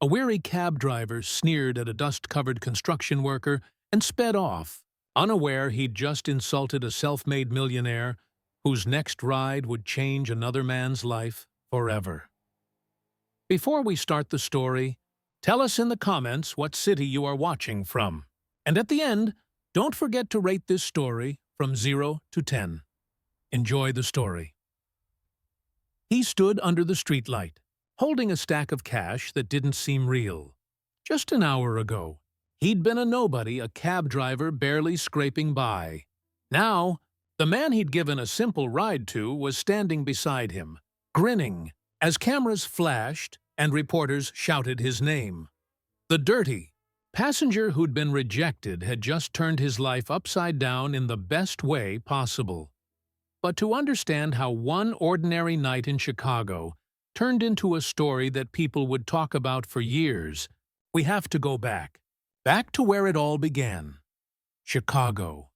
A weary cab driver sneered at a dust-covered construction worker and sped off, unaware he'd just insulted a self-made millionaire whose next ride would change another man's life forever. Before we start the story, tell us in the comments what city you are watching from. And at the end, don't forget to rate this story from 0 to 10. Enjoy the story. He stood under the streetlight, holding a stack of cash that didn't seem real. Just an hour ago, he'd been a nobody, a cab driver barely scraping by. Now, the man he'd given a simple ride to was standing beside him, grinning, as cameras flashed and reporters shouted his name. The dirty passenger who'd been rejected had just turned his life upside down in the best way possible. But to understand how one ordinary night in Chicago turned into a story that people would talk about for years, we have to go back to where it all began. Chicago.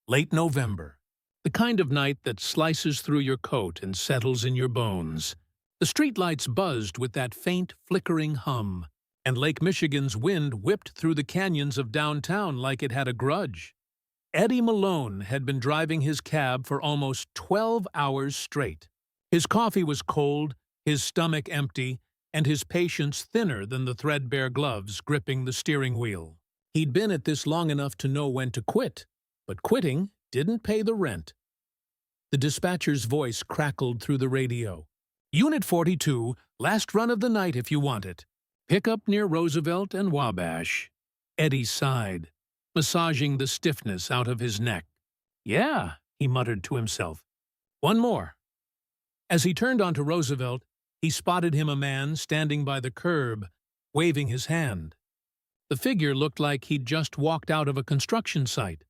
Late November. The kind of night that slices through your coat and settles in your bones. The streetlights buzzed with that faint, flickering hum, and Lake Michigan's wind whipped through the canyons of downtown like it had a grudge. Eddie Malone had been driving his cab for almost 12 hours straight. His coffee was cold, his stomach empty, and his patience thinner than the threadbare gloves gripping the steering wheel. He'd been at this long enough to know when to quit, but quitting didn't pay the rent. The dispatcher's voice crackled through the radio. Unit 42, last run of the night if you want it. Pick up near Roosevelt and Wabash. Eddie sighed, massaging the stiffness out of his neck. Yeah, he muttered to himself. One more. As he turned onto Roosevelt, he spotted him a man standing by the curb, waving his hand. The figure looked like he'd just walked out of a construction site.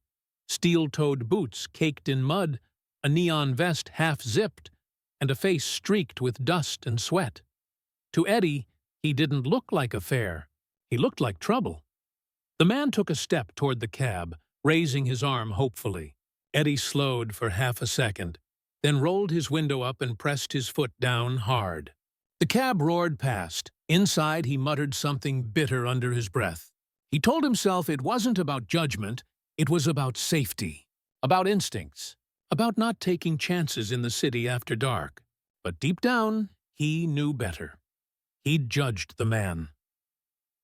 Steel-toed boots caked in mud, a neon vest half-zipped, and a face streaked with dust and sweat. To Eddie, he didn't look like a fare. He looked like trouble. The man took a step toward the cab, raising his arm hopefully. Eddie slowed for half a second, then rolled his window up and pressed his foot down hard. The cab roared past. Inside, he muttered something bitter under his breath. He told himself it wasn't about judgment, it was about safety, about instincts, about not taking chances in the city after dark. But deep down, he knew better. He'd judged the man.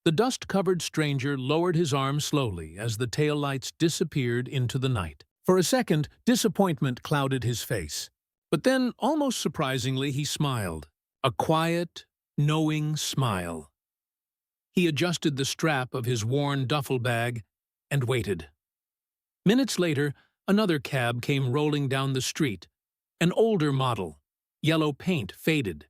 The dust-covered stranger lowered his arm slowly as the taillights disappeared into the night. For a second, disappointment clouded his face. But then, almost surprisingly, he smiled. A quiet, knowing smile. He adjusted the strap of his worn duffel bag and waited. Minutes later, another cab came rolling down the street. An older model. Yellow paint faded.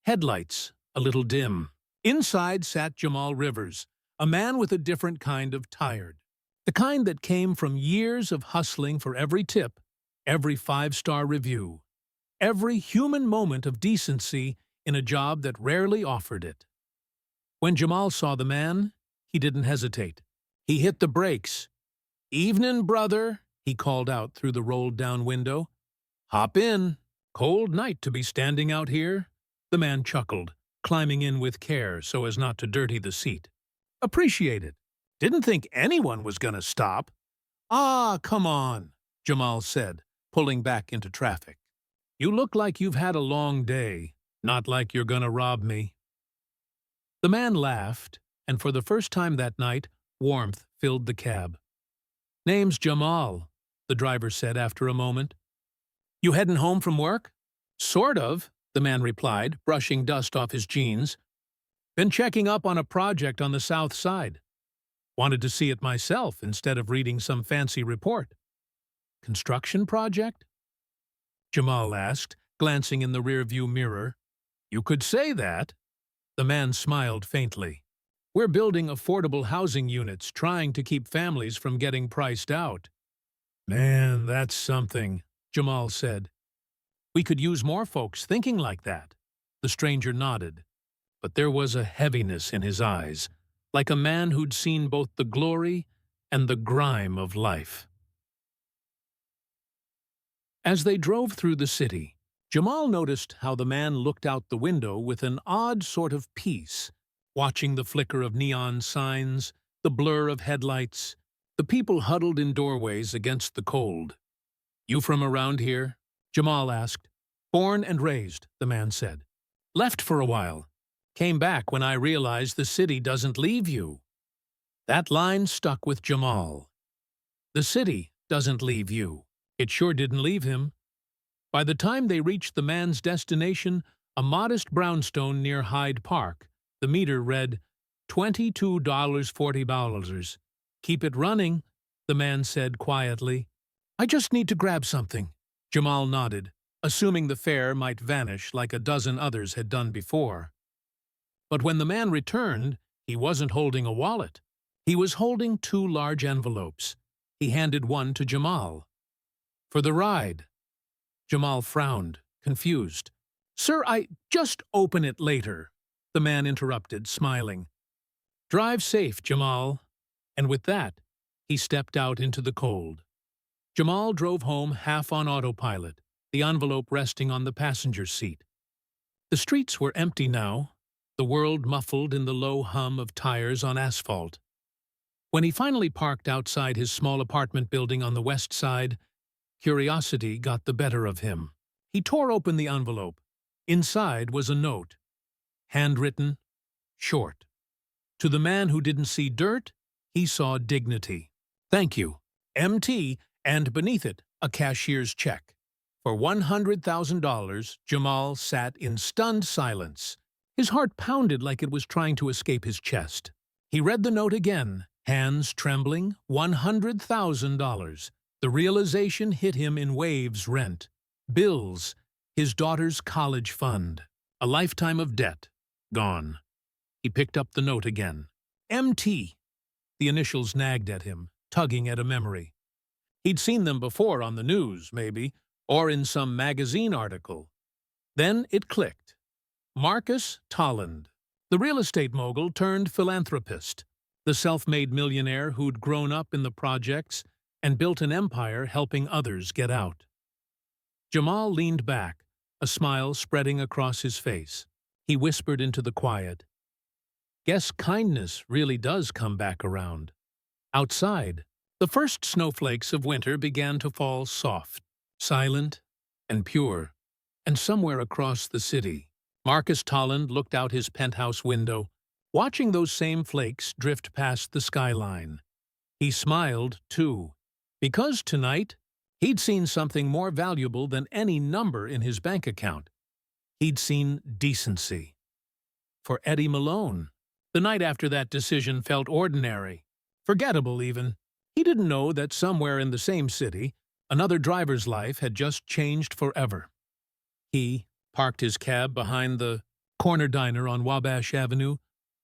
Headlights a little dim. Inside sat Jamal Rivers, a man with a different kind of tired. The kind that came from years of hustling for every tip, every five-star review, every human moment of decency in a job that rarely offered it. When Jamal saw the man, he didn't hesitate. He hit the brakes. "Evening, brother," he called out through the rolled-down window. "Hop in. Cold night to be standing out here." The man chuckled, climbing in with care so as not to dirty the seat. "Appreciate it. Didn't think anyone was gonna stop." "Ah, come on," Jamal said, pulling back into traffic. "You look like you've had a long day, not like you're gonna rob me." The man laughed, and for the first time that night, warmth filled the cab. "Name's Jamal," the driver said after a moment. "You heading home from work?" "Sort of," the man replied, brushing dust off his jeans. "Been checking up on a project on the south side. Wanted to see it myself instead of reading some fancy report." "Construction project?" Jamal asked, glancing in the rearview mirror. "You could say that." The man smiled faintly. "We're building affordable housing units, trying to keep families from getting priced out." "Man, that's something," Jamal said. "We could use more folks thinking like that." The stranger nodded, but there was a heaviness in his eyes, like a man who'd seen both the glory and the grime of life. As they drove through the city, Jamal noticed how the man looked out the window with an odd sort of peace, watching the flicker of neon signs, the blur of headlights, the people huddled in doorways against the cold. "You from around here?" Jamal asked. "Born and raised," the man said. "Left for a while. Came back when I realized the city doesn't leave you." That line stuck with Jamal. The city doesn't leave you. It sure didn't leave him. By the time they reached the man's destination, a modest brownstone near Hyde Park, the meter read $22.40. "Keep it running," the man said quietly. "I just need to grab something." Jamal nodded, assuming the fare might vanish like a dozen others had done before. But when the man returned, he wasn't holding a wallet. He was holding two large envelopes. He handed one to Jamal. "For the ride." Jamal frowned, confused. "Sir, I just open it later," the man interrupted, smiling. "Drive safe, Jamal." And with that, he stepped out into the cold. Jamal drove home half on autopilot, the envelope resting on the passenger seat. The streets were empty now, the world muffled in the low hum of tires on asphalt. When he finally parked outside his small apartment building on the west side, curiosity got the better of him. He tore open the envelope. Inside was a note. Handwritten, short. To the man who didn't see dirt, he saw dignity. "Thank you, MT," and beneath it, a cashier's check. For $100,000, Jamal sat in stunned silence. His heart pounded like it was trying to escape his chest. He read the note again, hands trembling. $100,000. The realization hit him in waves rent. Bills, his daughter's college fund, a lifetime of debt, gone. He picked up the note again. MT. The initials nagged at him, tugging at a memory. He'd seen them before on the news, maybe, or in some magazine article. Then it clicked. Marcus Tolland, the real estate mogul turned philanthropist, the self-made millionaire who'd grown up in the projects and built an empire helping others get out. Jamal leaned back, a smile spreading across his face. He whispered into the quiet, "Guess kindness really does come back around." Outside, the first snowflakes of winter began to fall soft, silent, and pure, and somewhere across the city, Marcus Tolland looked out his penthouse window, watching those same flakes drift past the skyline. He smiled, too, because tonight he'd seen something more valuable than any number in his bank account. He'd seen decency. For Eddie Malone, the night after that decision felt ordinary, forgettable even. He didn't know that somewhere in the same city, another driver's life had just changed forever. He parked his cab behind the corner diner on Wabash Avenue,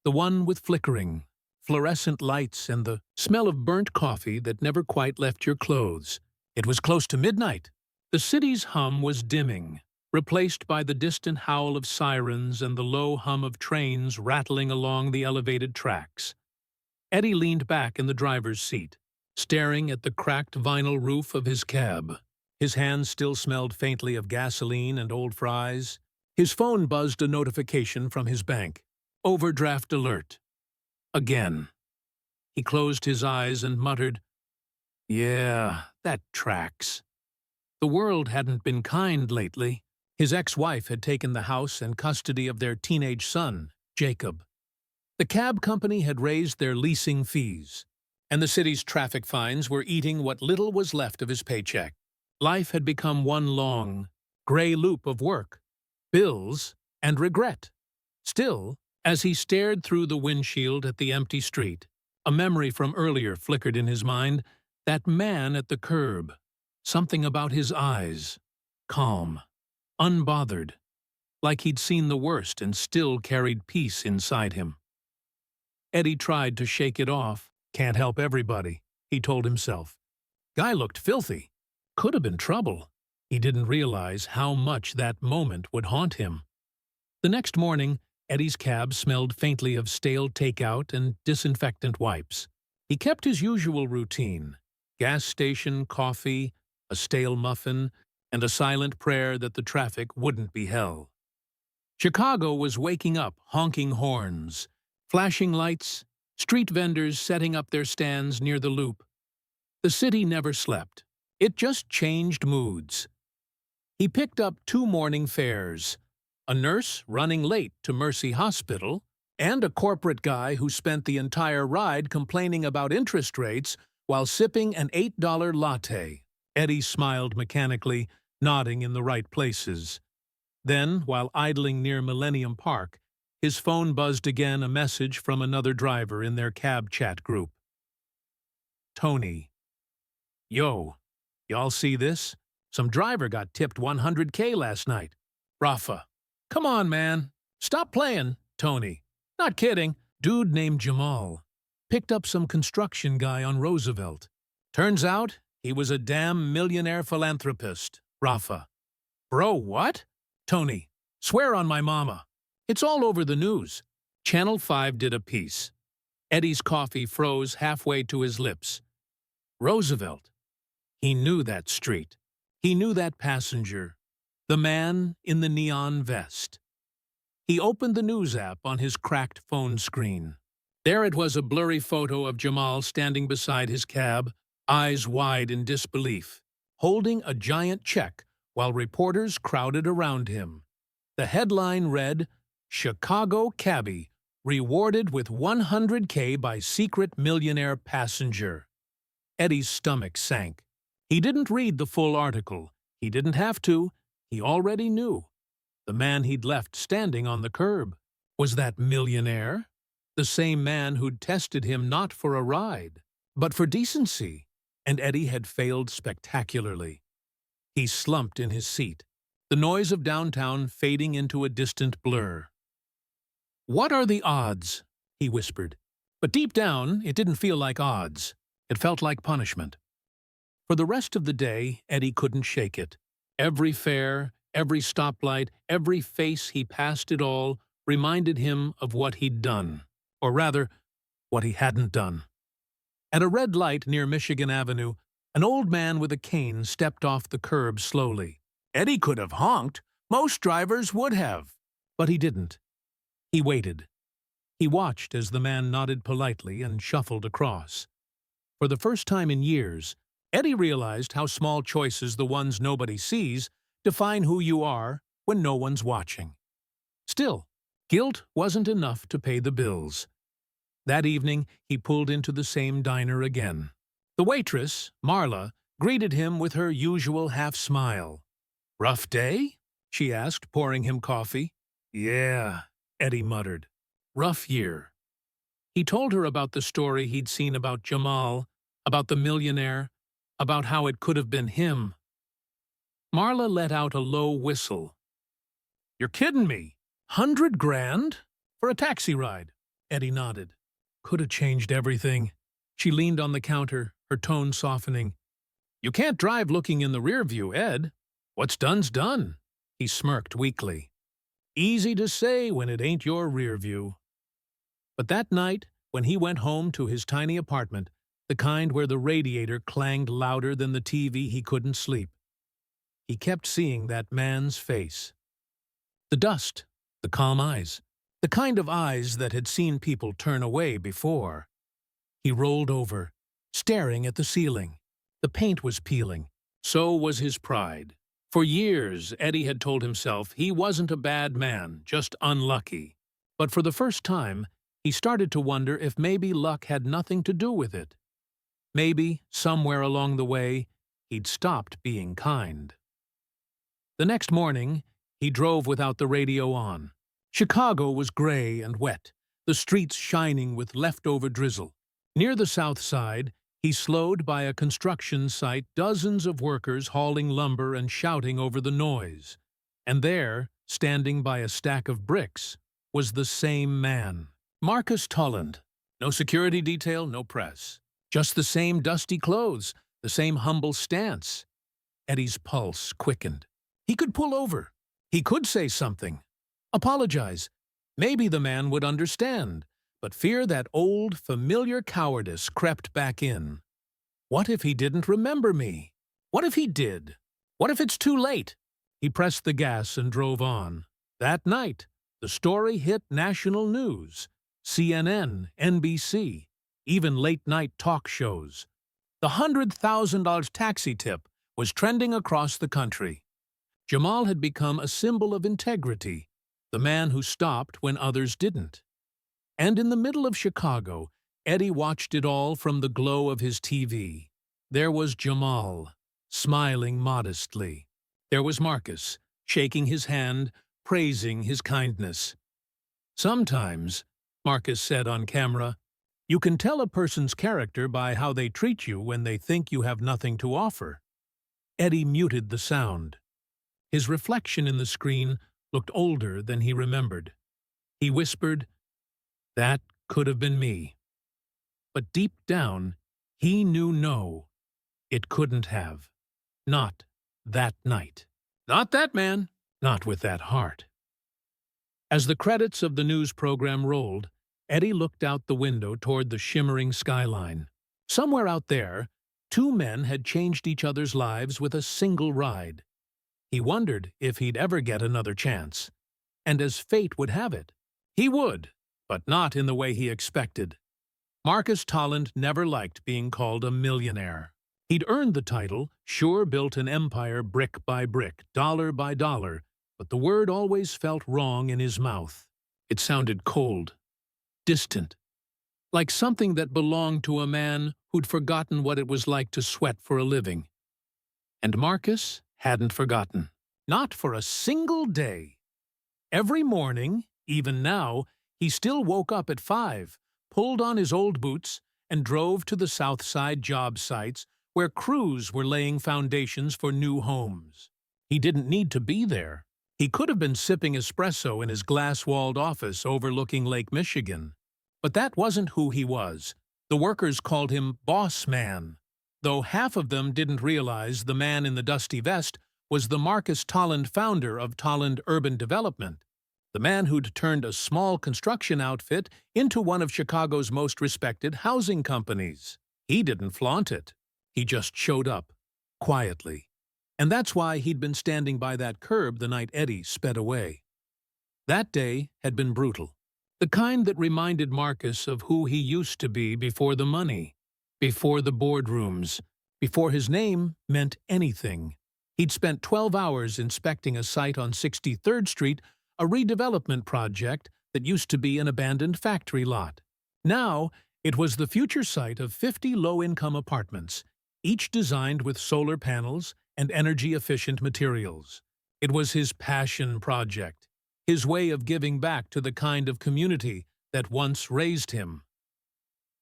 the one with flickering, fluorescent lights and the smell of burnt coffee that never quite left your clothes. It was close to midnight. The city's hum was dimming, replaced by the distant howl of sirens and the low hum of trains rattling along the elevated tracks. Eddie leaned back in the driver's seat, staring at the cracked vinyl roof of his cab. His hands still smelled faintly of gasoline and old fries. His phone buzzed a notification from his bank. Overdraft alert. Again. He closed his eyes and muttered, "Yeah, that tracks." The world hadn't been kind lately. His ex-wife had taken the house and custody of their teenage son, Jacob. The cab company had raised their leasing fees, and the city's traffic fines were eating what little was left of his paycheck. Life had become one long, gray loop of work, bills, and regret. Still, as he stared through the windshield at the empty street, a memory from earlier flickered in his mind, that man at the curb. Something about his eyes. Calm. Unbothered. Like he'd seen the worst and still carried peace inside him. Eddie tried to shake it off. Can't help everybody, he told himself. Guy looked filthy. Could have been trouble. He didn't realize how much that moment would haunt him. The next morning, Eddie's cab smelled faintly of stale takeout and disinfectant wipes. He kept his usual routine: gas station, coffee, a stale muffin, and a silent prayer that the traffic wouldn't be hell. Chicago was waking up, honking horns. Flashing lights, street vendors setting up their stands near the loop. The city never slept. It just changed moods. He picked up 2 morning fares, a nurse running late to Mercy Hospital, and a corporate guy who spent the entire ride complaining about interest rates while sipping an $8 latte. Eddie smiled mechanically, nodding in the right places. Then, while idling near Millennium Park, his phone buzzed again, a message from another driver in their cab chat group. Tony. Yo, y'all see this? Some driver got tipped $100K last night. Rafa. Come on, man. Stop playing, Tony. Not kidding. Dude named Jamal. Picked up some construction guy on Roosevelt. Turns out he was a damn millionaire philanthropist. Rafa. Bro, what? Tony. Swear on my mama. It's all over the news. Channel 5 did a piece. Eddie's coffee froze halfway to his lips. Roosevelt. He knew that street. He knew that passenger. The man in the neon vest. He opened the news app on his cracked phone screen. There it was, a blurry photo of Jamal standing beside his cab, eyes wide in disbelief, holding a giant check while reporters crowded around him. The headline read, Chicago cabbie rewarded with $100K by secret millionaire passenger. Eddie's stomach sank. He didn't read the full article. He didn't have to. He already knew. The man he'd left standing on the curb. Was that Millionaire? The same man who'd tested him not for a ride, but for decency. And Eddie had failed spectacularly. He slumped in his seat, the noise of downtown fading into a distant blur. What are the odds? He whispered. But deep down, it didn't feel like odds. It felt like punishment. For the rest of the day, Eddie couldn't shake it. Every fare, every stoplight, every face he passed it all reminded him of what he'd done. Or rather, what he hadn't done. At a red light near Michigan Avenue, an old man with a cane stepped off the curb slowly. Eddie could have honked. Most drivers would have. But he didn't. He waited. He watched as the man nodded politely and shuffled across. For the first time in years, Eddie realized how small choices, the ones nobody sees, define who you are when no one's watching. Still, guilt wasn't enough to pay the bills. That evening, he pulled into the same diner again. The waitress, Marla, greeted him with her usual half-smile. "Rough day?" she asked, pouring him coffee. "Yeah," Eddie muttered. "Rough year." He told her about the story he'd seen about Jamal, about the millionaire, about how it could have been him. Marla let out a low whistle. "You're kidding me? $100,000? For a taxi ride?" Eddie nodded. Could have changed everything. She leaned on the counter, her tone softening. "You can't drive looking in the rear view, Ed. What's done's done." He smirked weakly. "Easy to say when it ain't your rear view." But that night, when he went home to his tiny apartment, the kind where the radiator clanged louder than the TV, he couldn't sleep. He kept seeing that man's face. The dust, the calm eyes, the kind of eyes that had seen people turn away before. He rolled over, staring at the ceiling. The paint was peeling. So was his pride. For years, Eddie had told himself he wasn't a bad man, just unlucky. But for the first time, he started to wonder if maybe luck had nothing to do with it. Maybe, somewhere along the way, he'd stopped being kind. The next morning, he drove without the radio on. Chicago was gray and wet, the streets shining with leftover drizzle. Near the south side, he slowed by a construction site, dozens of workers hauling lumber and shouting over the noise. And there, standing by a stack of bricks, was the same man, Marcus Tulland. No security detail, no press. Just the same dusty clothes, the same humble stance. Eddie's pulse quickened. He could pull over. He could say something. Apologize. Maybe the man would understand. But fear, that old, familiar cowardice, crept back in. What if he didn't remember me? What if he did? What if it's too late? He pressed the gas and drove on. That night, the story hit national news. CNN, NBC, even late-night talk shows. The $100,000 taxi tip was trending across the country. Jamal had become a symbol of integrity, the man who stopped when others didn't. And in the middle of Chicago, Eddie watched it all from the glow of his TV. There was Jamal, smiling modestly. There was Marcus, shaking his hand, praising his kindness. "Sometimes," Marcus said on camera, "you can tell a person's character by how they treat you when they think you have nothing to offer." Eddie muted the sound. His reflection in the screen looked older than he remembered. He whispered, "That could have been me." But deep down, he knew no, it couldn't have. Not that night. Not that man. Not with that heart. As the credits of the news program rolled, Eddie looked out the window toward the shimmering skyline. Somewhere out there, two men had changed each other's lives with a single ride. He wondered if he'd ever get another chance. And as fate would have it, he would, but not in the way he expected. Marcus Tolland never liked being called a millionaire. He'd earned the title, sure built an empire brick by brick, dollar by dollar, but the word always felt wrong in his mouth. It sounded cold, distant, like something that belonged to a man who'd forgotten what it was like to sweat for a living. And Marcus hadn't forgotten. Not for a single day. Every morning, even now, he still woke up at 5, pulled on his old boots, and drove to the South Side job sites where crews were laying foundations for new homes. He didn't need to be there. He could have been sipping espresso in his glass-walled office overlooking Lake Michigan. But that wasn't who he was. The workers called him Boss Man, though half of them didn't realize the man in the dusty vest was the Marcus Tolland founder of Tolland Urban Development, the man who'd turned a small construction outfit into one of Chicago's most respected housing companies. He didn't flaunt it. He just showed up, quietly. And that's why he'd been standing by that curb the night Eddie sped away. That day had been brutal. The kind that reminded Marcus of who he used to be before the money, before the boardrooms, before his name meant anything. He'd spent 12 hours inspecting a site on 63rd Street, a redevelopment project that used to be an abandoned factory lot. Now, it was the future site of 50 low-income apartments, each designed with solar panels and energy-efficient materials. It was his passion project, his way of giving back to the kind of community that once raised him.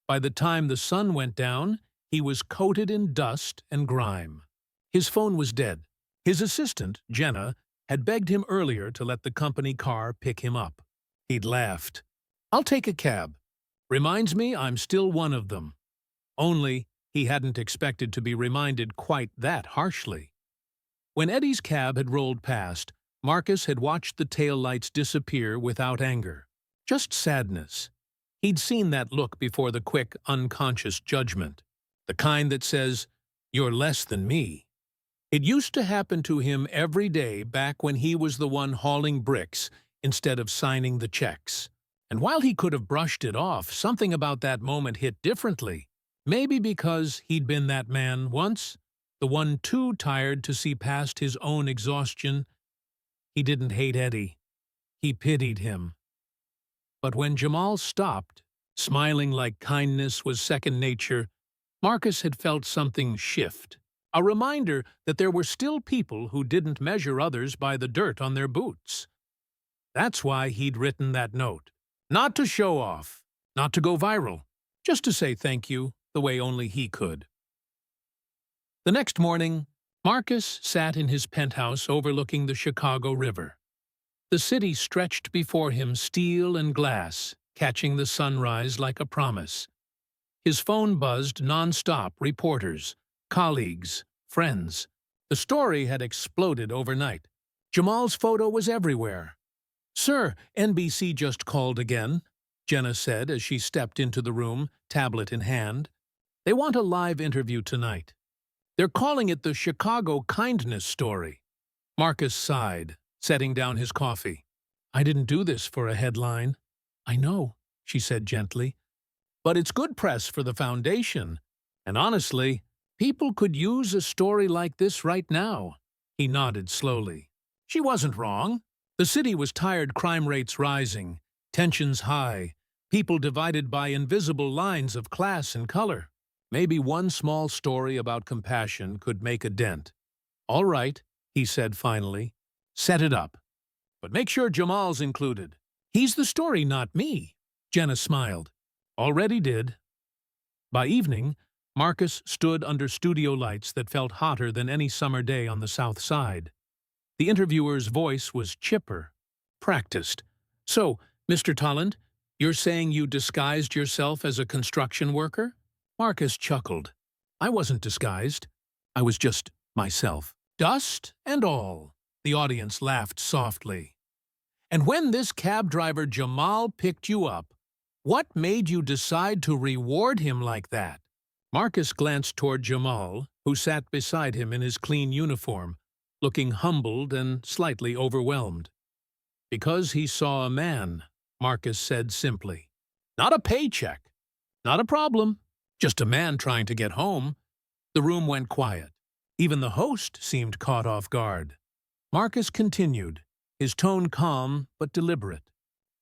By the time the sun went down, he was coated in dust and grime. His phone was dead. His assistant, Jenna, had begged him earlier to let the company car pick him up. He'd laughed. "I'll take a cab. Reminds me I'm still one of them." Only, he hadn't expected to be reminded quite that harshly. When Eddie's cab had rolled past, Marcus had watched the taillights disappear without anger. Just sadness. He'd seen that look before the quick, unconscious judgment. The kind that says, "You're less than me." It used to happen to him every day back when he was the one hauling bricks instead of signing the checks. And while he could have brushed it off, something about that moment hit differently. Maybe because he'd been that man once, the one too tired to see past his own exhaustion. He didn't hate Eddie. He pitied him. But when Jamal stopped, smiling like kindness was second nature, Marcus had felt something shift. A reminder that there were still people who didn't measure others by the dirt on their boots. That's why he'd written that note. Not to show off, not to go viral, just to say thank you the way only he could. The next morning, Marcus sat in his penthouse overlooking the Chicago River. The city stretched before him steel and glass, catching the sunrise like a promise. His phone buzzed nonstop, reporters, colleagues, friends. The story had exploded overnight. Jamal's photo was everywhere. "Sir, NBC just called again," Jenna said as she stepped into the room, tablet in hand. "They want a live interview tonight. They're calling it the Chicago Kindness Story." Marcus sighed, setting down his coffee. "I didn't do this for a headline." "I know," she said gently. "But it's good press for the foundation. And honestly, people could use a story like this right now." He nodded slowly. She wasn't wrong. The city was tired, crime rates rising, tensions high, people divided by invisible lines of class and color. Maybe one small story about compassion could make a dent. "All right," he said finally. "Set it up. But make sure Jamal's included." "He's the story, not me," Jenna smiled. "Already did." By evening, Marcus stood under studio lights that felt hotter than any summer day on the South Side. The interviewer's voice was chipper, practiced. "So, Mr. Tolland, you're saying you disguised yourself as a construction worker?" Marcus chuckled. "I wasn't disguised. I was just myself." "Dust and all," the audience laughed softly. "And when this cab driver Jamal picked you up, what made you decide to reward him like that?" Marcus glanced toward Jamal, who sat beside him in his clean uniform, looking humbled and slightly overwhelmed. "Because he saw a man," Marcus said simply. "Not a paycheck. Not a problem. Just a man trying to get home." The room went quiet. Even the host seemed caught off guard. Marcus continued, his tone calm but deliberate.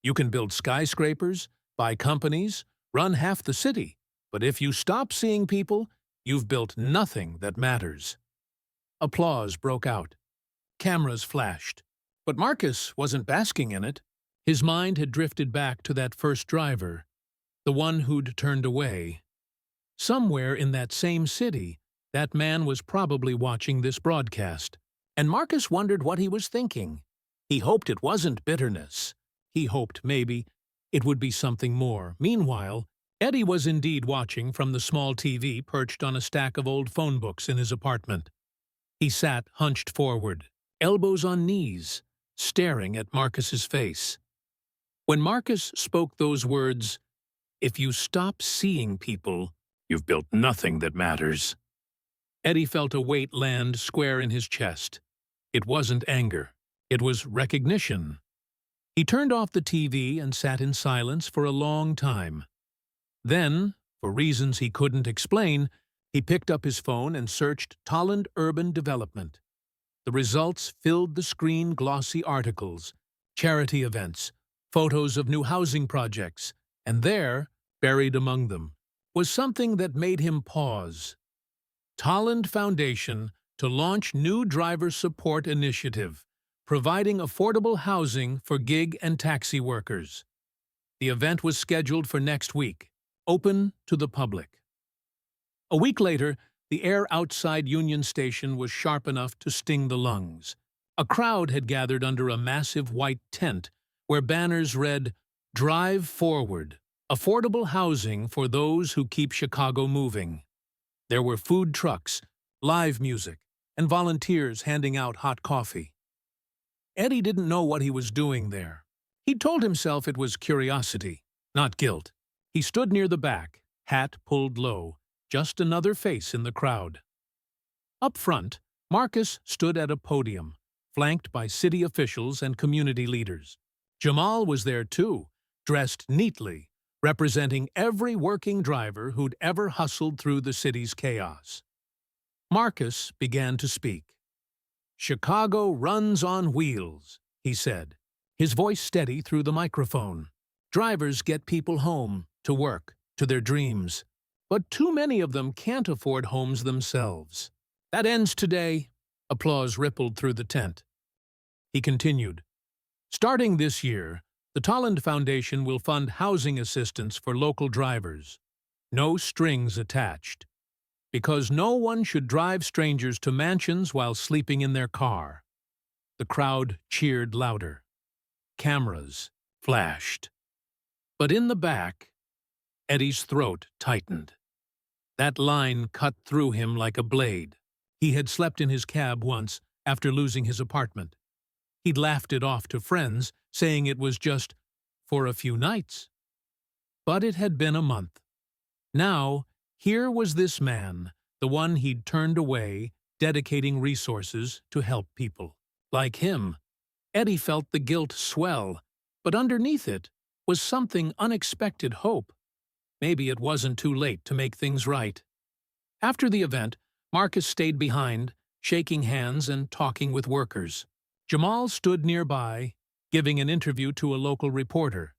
"You can build skyscrapers, buy companies, run half the city, but if you stop seeing people, you've built nothing that matters." Applause broke out. Cameras flashed. But Marcus wasn't basking in it. His mind had drifted back to that first driver, the one who'd turned away. Somewhere in that same city, that man was probably watching this broadcast. And Marcus wondered what he was thinking. He hoped it wasn't bitterness. He hoped maybe it would be something more. Meanwhile, Eddie was indeed watching from the small TV perched on a stack of old phone books in his apartment. He sat hunched forward, elbows on knees, staring at Marcus's face. When Marcus spoke those words, "If you stop seeing people, you've built nothing that matters," Eddie felt a weight land square in his chest. It wasn't anger. It was recognition. He turned off the TV and sat in silence for a long time. Then, for reasons he couldn't explain, he picked up his phone and searched Tolland Urban Development. The results filled the screen: glossy articles, charity events, photos of new housing projects, and there, buried among them, was something that made him pause. Tolland Foundation to launch new driver support initiative, providing affordable housing for gig and taxi workers. The event was scheduled for next week, open to the public. A week later, the air outside Union Station was sharp enough to sting the lungs. A crowd had gathered under a massive white tent where banners read, "Drive Forward, affordable housing for those who keep Chicago moving." There were food trucks, live music, and volunteers handing out hot coffee. Eddie didn't know what he was doing there. He told himself it was curiosity, not guilt. He stood near the back, hat pulled low, just another face in the crowd. Up front, Marcus stood at a podium, flanked by city officials and community leaders. Jamal was there too, dressed neatly, representing every working driver who'd ever hustled through the city's chaos. Marcus began to speak. "Chicago runs on wheels," he said, his voice steady through the microphone. "Drivers get people home, to work, to their dreams. But too many of them can't afford homes themselves. That ends today." Applause rippled through the tent. He continued, "Starting this year, the Tolland Foundation will fund housing assistance for local drivers. No strings attached. Because no one should drive strangers to mansions while sleeping in their car." The crowd cheered louder. Cameras flashed. But in the back, Eddie's throat tightened. That line cut through him like a blade. He had slept in his cab once after losing his apartment. He'd laughed it off to friends, saying it was just for a few nights. But it had been a month. Now, here was this man, the one he'd turned away, dedicating resources to help people. Like him, Eddie felt the guilt swell, but underneath it, was something unexpected hope. Maybe it wasn't too late to make things right. After the event, Marcus stayed behind, shaking hands and talking with workers. Jamal stood nearby, giving an interview to a local reporter.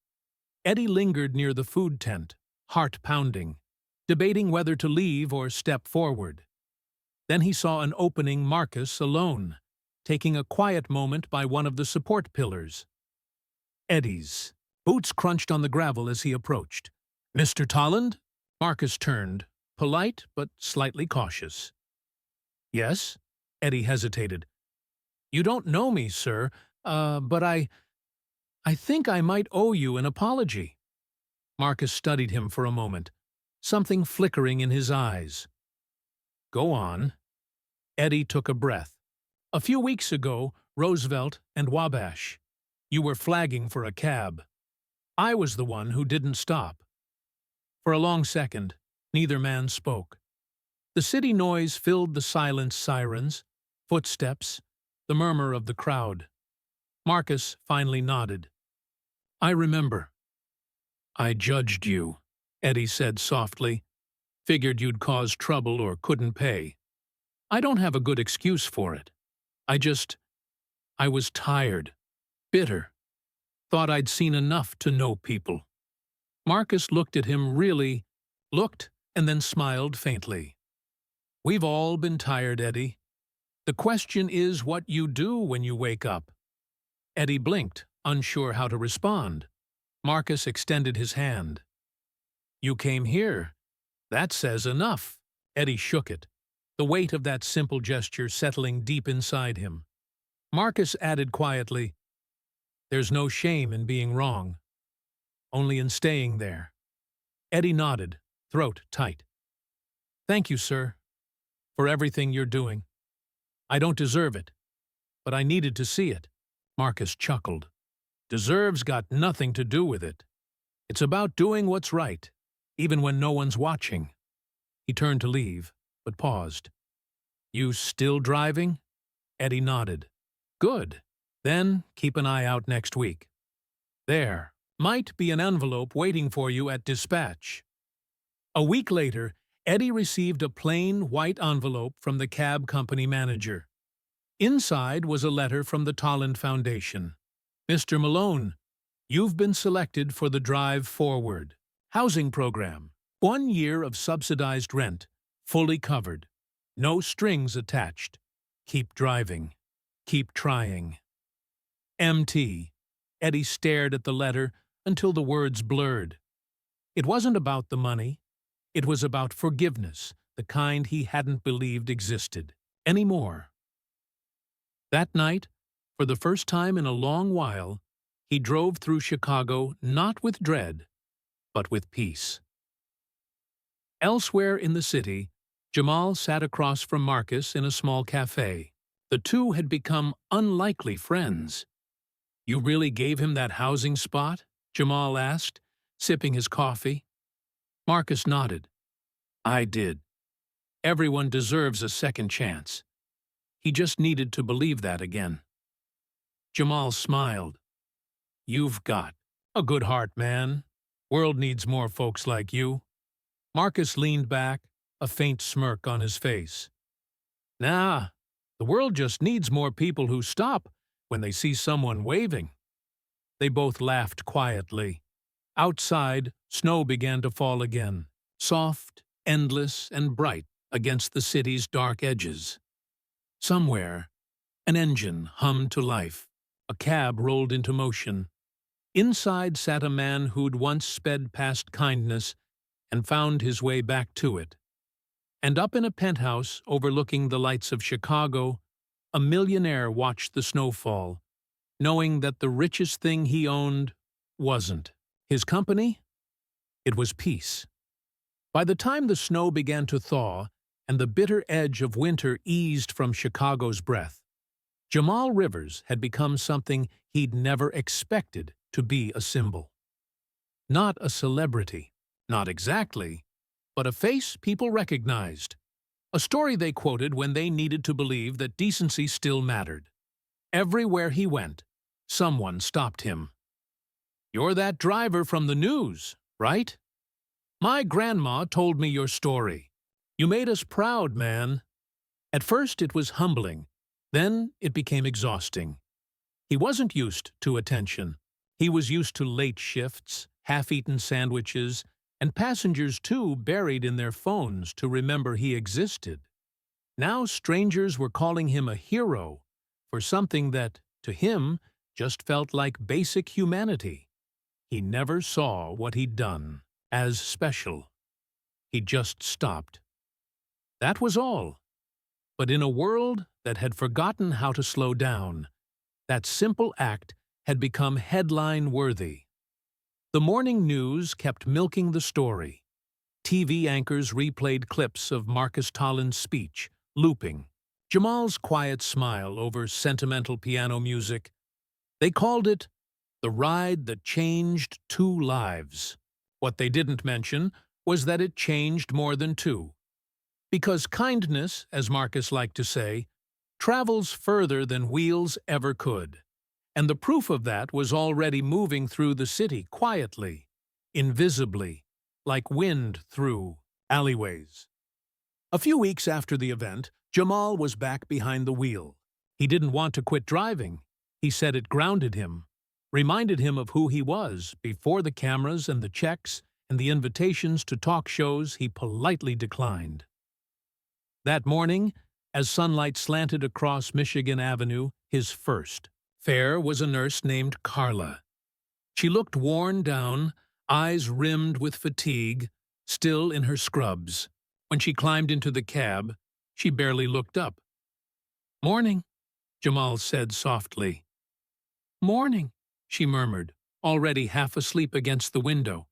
Eddie lingered near the food tent, heart pounding, debating whether to leave or step forward. Then he saw an opening Marcus alone, taking a quiet moment by one of the support pillars. Eddie's boots crunched on the gravel as he approached. "Mr. Tolland?" Marcus turned, polite but slightly cautious. "Yes?" Eddie hesitated. "You don't know me, sir, but I think I might owe you an apology." Marcus studied him for a moment, something flickering in his eyes. "Go on." Eddie took a breath. "A few weeks ago, Roosevelt and Wabash. You were flagging for a cab. I was the one who didn't stop." For a long second, neither man spoke. The city noise filled the silent sirens, footsteps, the murmur of the crowd. Marcus finally nodded. "I remember." "I judged you," Eddie said softly. "Figured you'd cause trouble or couldn't pay. I don't have a good excuse for it. I was tired, bitter. Thought I'd seen enough to know people." Marcus looked at him looked and then smiled faintly. "We've all been tired, Eddie. The question is what you do when you wake up." Eddie blinked, unsure how to respond. Marcus extended his hand. "You came here. That says enough." Eddie shook it, the weight of that simple gesture settling deep inside him. Marcus added quietly, "There's no shame in being wrong, only in staying there." Eddie nodded, throat tight. "Thank you, sir, for everything you're doing. I don't deserve it, but I needed to see it." Marcus chuckled. "Deserve's got nothing to do with it. It's about doing what's right, even when no one's watching." He turned to leave, but paused. "You still driving?" Eddie nodded. "Good. Then keep an eye out next week. There might be an envelope waiting for you at dispatch." A week later, Eddie received a plain white envelope from the cab company manager. Inside was a letter from the Tolland Foundation. "Mr. Malone, you've been selected for the Drive Forward housing program. 1 year of subsidized rent, fully covered. No strings attached. Keep driving. Keep trying." MT. Eddie stared at the letter until the words blurred. It wasn't about the money. It was about forgiveness, the kind he hadn't believed existed anymore. That night, for the first time in a long while, he drove through Chicago not with dread, but with peace. Elsewhere in the city, Jamal sat across from Marcus in a small cafe. The two had become unlikely friends. "You really gave him that housing spot?" Jamal asked, sipping his coffee. Marcus nodded. "I did. Everyone deserves a second chance. He just needed to believe that again." Jamal smiled. "You've got a good heart, man. World needs more folks like you." Marcus leaned back, a faint smirk on his face. "Nah, the world just needs more people who stop when they see someone waving." They both laughed quietly. Outside, snow began to fall again, soft, endless, and bright against the city's dark edges. Somewhere, an engine hummed to life. A cab rolled into motion. Inside sat a man who'd once sped past kindness and found his way back to it. And up in a penthouse overlooking the lights of Chicago, a millionaire watched the snowfall, knowing that the richest thing he owned wasn't his company. It was peace. By the time the snow began to thaw and the bitter edge of winter eased from Chicago's breath, Jamal Rivers had become something he'd never expected to be a symbol. Not a celebrity, not exactly, but a face people recognized. A story they quoted when they needed to believe that decency still mattered. Everywhere he went, someone stopped him. You're that driver from the news, right? My grandma told me your story. You made us proud, man. At first it was humbling. Then it became exhausting. He wasn't used to attention. He was used to late shifts, half-eaten sandwiches, and passengers too buried in their phones to remember he existed. Now strangers were calling him a hero for something that, to him, just felt like basic humanity. He never saw what he'd done as special. He just stopped. That was all. But in a world that had forgotten how to slow down, that simple act had become headline-worthy. The morning news kept milking the story. TV anchors replayed clips of Marcus Tollin's speech, looping. Jamal's quiet smile over sentimental piano music. They called it the ride that changed two lives. What they didn't mention was that it changed more than two. Because kindness, as Marcus liked to say, travels further than wheels ever could. And the proof of that was already moving through the city quietly, invisibly, like wind through alleyways. A few weeks after the event, Jamal was back behind the wheel. He didn't want to quit driving. He said it grounded him, reminded him of who he was before the cameras and the checks and the invitations to talk shows he politely declined. That morning, as sunlight slanted across Michigan Avenue, his first fare was a nurse named Carla. She looked worn down, eyes rimmed with fatigue, still in her scrubs. When she climbed into the cab, she barely looked up. "Morning," Jamal said softly. "Morning," she murmured, already half asleep against the window.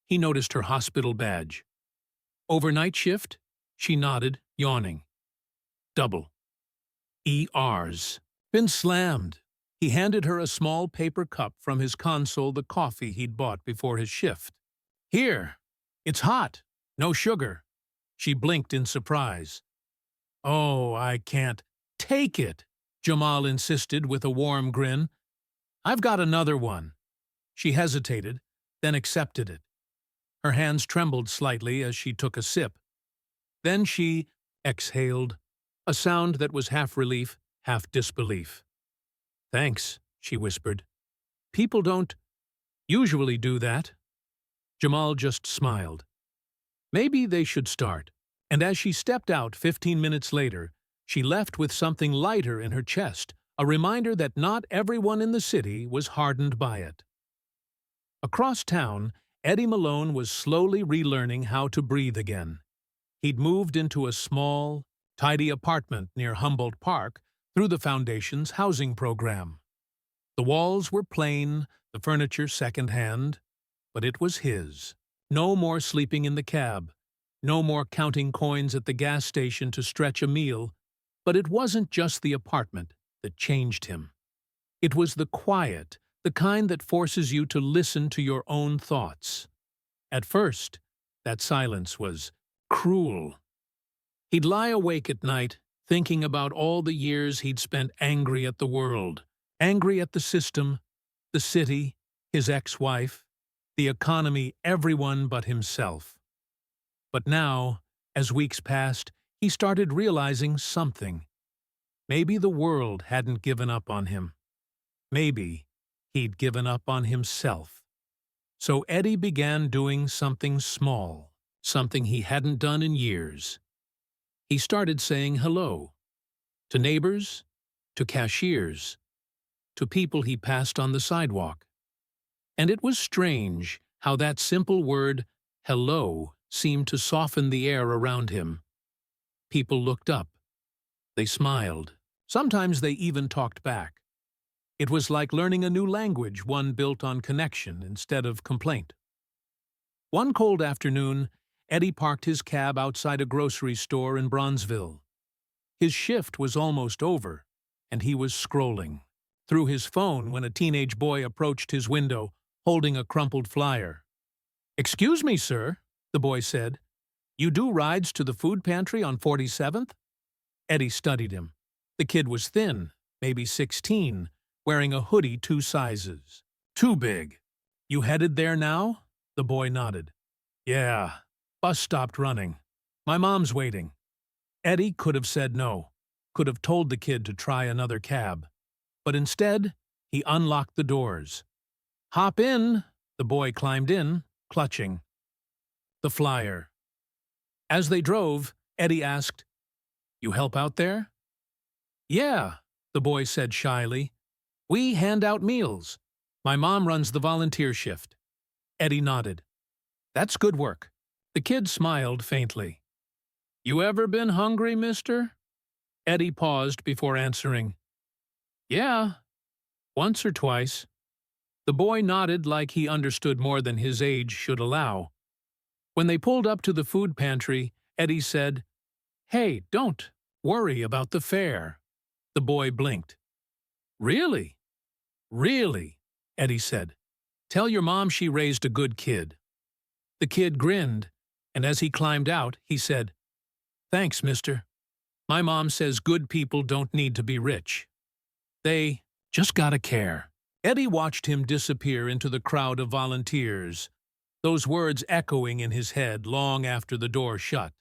He noticed her hospital badge. "Overnight shift?" She nodded, yawning. "Double. ERs. Been slammed." He handed her a small paper cup from his console, the coffee he'd bought before his shift. "Here. It's hot. No sugar." She blinked in surprise. "Oh, I can't." "Take it," Jamal insisted with a warm grin. "I've got another one." She hesitated, then accepted it. Her hands trembled slightly as she took a sip. Then she exhaled, a sound that was half relief, half disbelief. "Thanks," she whispered. "People don't usually do that." Jamal just smiled. Maybe they should start. And as she stepped out 15 minutes later, she left with something lighter in her chest, a reminder that not everyone in the city was hardened by it. Across town, Eddie Malone was slowly relearning how to breathe again. He'd moved into a small, tidy apartment near Humboldt Park through the Foundation's housing program. The walls were plain, the furniture second-hand, but it was his. No more sleeping in the cab, no more counting coins at the gas station to stretch a meal, but it wasn't just the apartment that changed him. It was the quiet, the kind that forces you to listen to your own thoughts. At first, that silence was cruel. He'd lie awake at night, thinking about all the years he'd spent angry at the world, angry at the system, the city, his ex-wife, the economy, everyone but himself. But now, as weeks passed, he started realizing something. Maybe the world hadn't given up on him. Maybe he'd given up on himself. So Eddie began doing something small, something he hadn't done in years. He started saying hello. To neighbors, to cashiers, to people he passed on the sidewalk. And it was strange how that simple word, hello, seemed to soften the air around him. People looked up. They smiled. Sometimes they even talked back. It was like learning a new language, one built on connection instead of complaint. One cold afternoon, Eddie parked his cab outside a grocery store in Bronzeville. His shift was almost over, and he was scrolling through his phone when a teenage boy approached his window, holding a crumpled flyer. "Excuse me, sir," the boy said. "You do rides to the food pantry on 47th?" Eddie studied him. The kid was thin, maybe 16, wearing a hoodie 2 sizes. Too big. You headed there now? The boy nodded. Yeah. Bus stopped running. My mom's waiting. Eddie could have said no, could have told the kid to try another cab. But instead, he unlocked the doors. Hop in! The boy climbed in, clutching the flyer. As they drove, Eddie asked, You help out there? Yeah, the boy said shyly. We hand out meals. My mom runs the volunteer shift. Eddie nodded. That's good work. The kid smiled faintly. You ever been hungry, mister? Eddie paused before answering. Yeah, once or twice. The boy nodded like he understood more than his age should allow. When they pulled up to the food pantry, Eddie said, Hey, don't worry about the fare. The boy blinked. Really? Really? Eddie said. Tell your mom she raised a good kid. The kid grinned, and as he climbed out, he said, Thanks, mister. My mom says good people don't need to be rich. They just gotta care. Eddie watched him disappear into the crowd of volunteers, those words echoing in his head long after the door shut.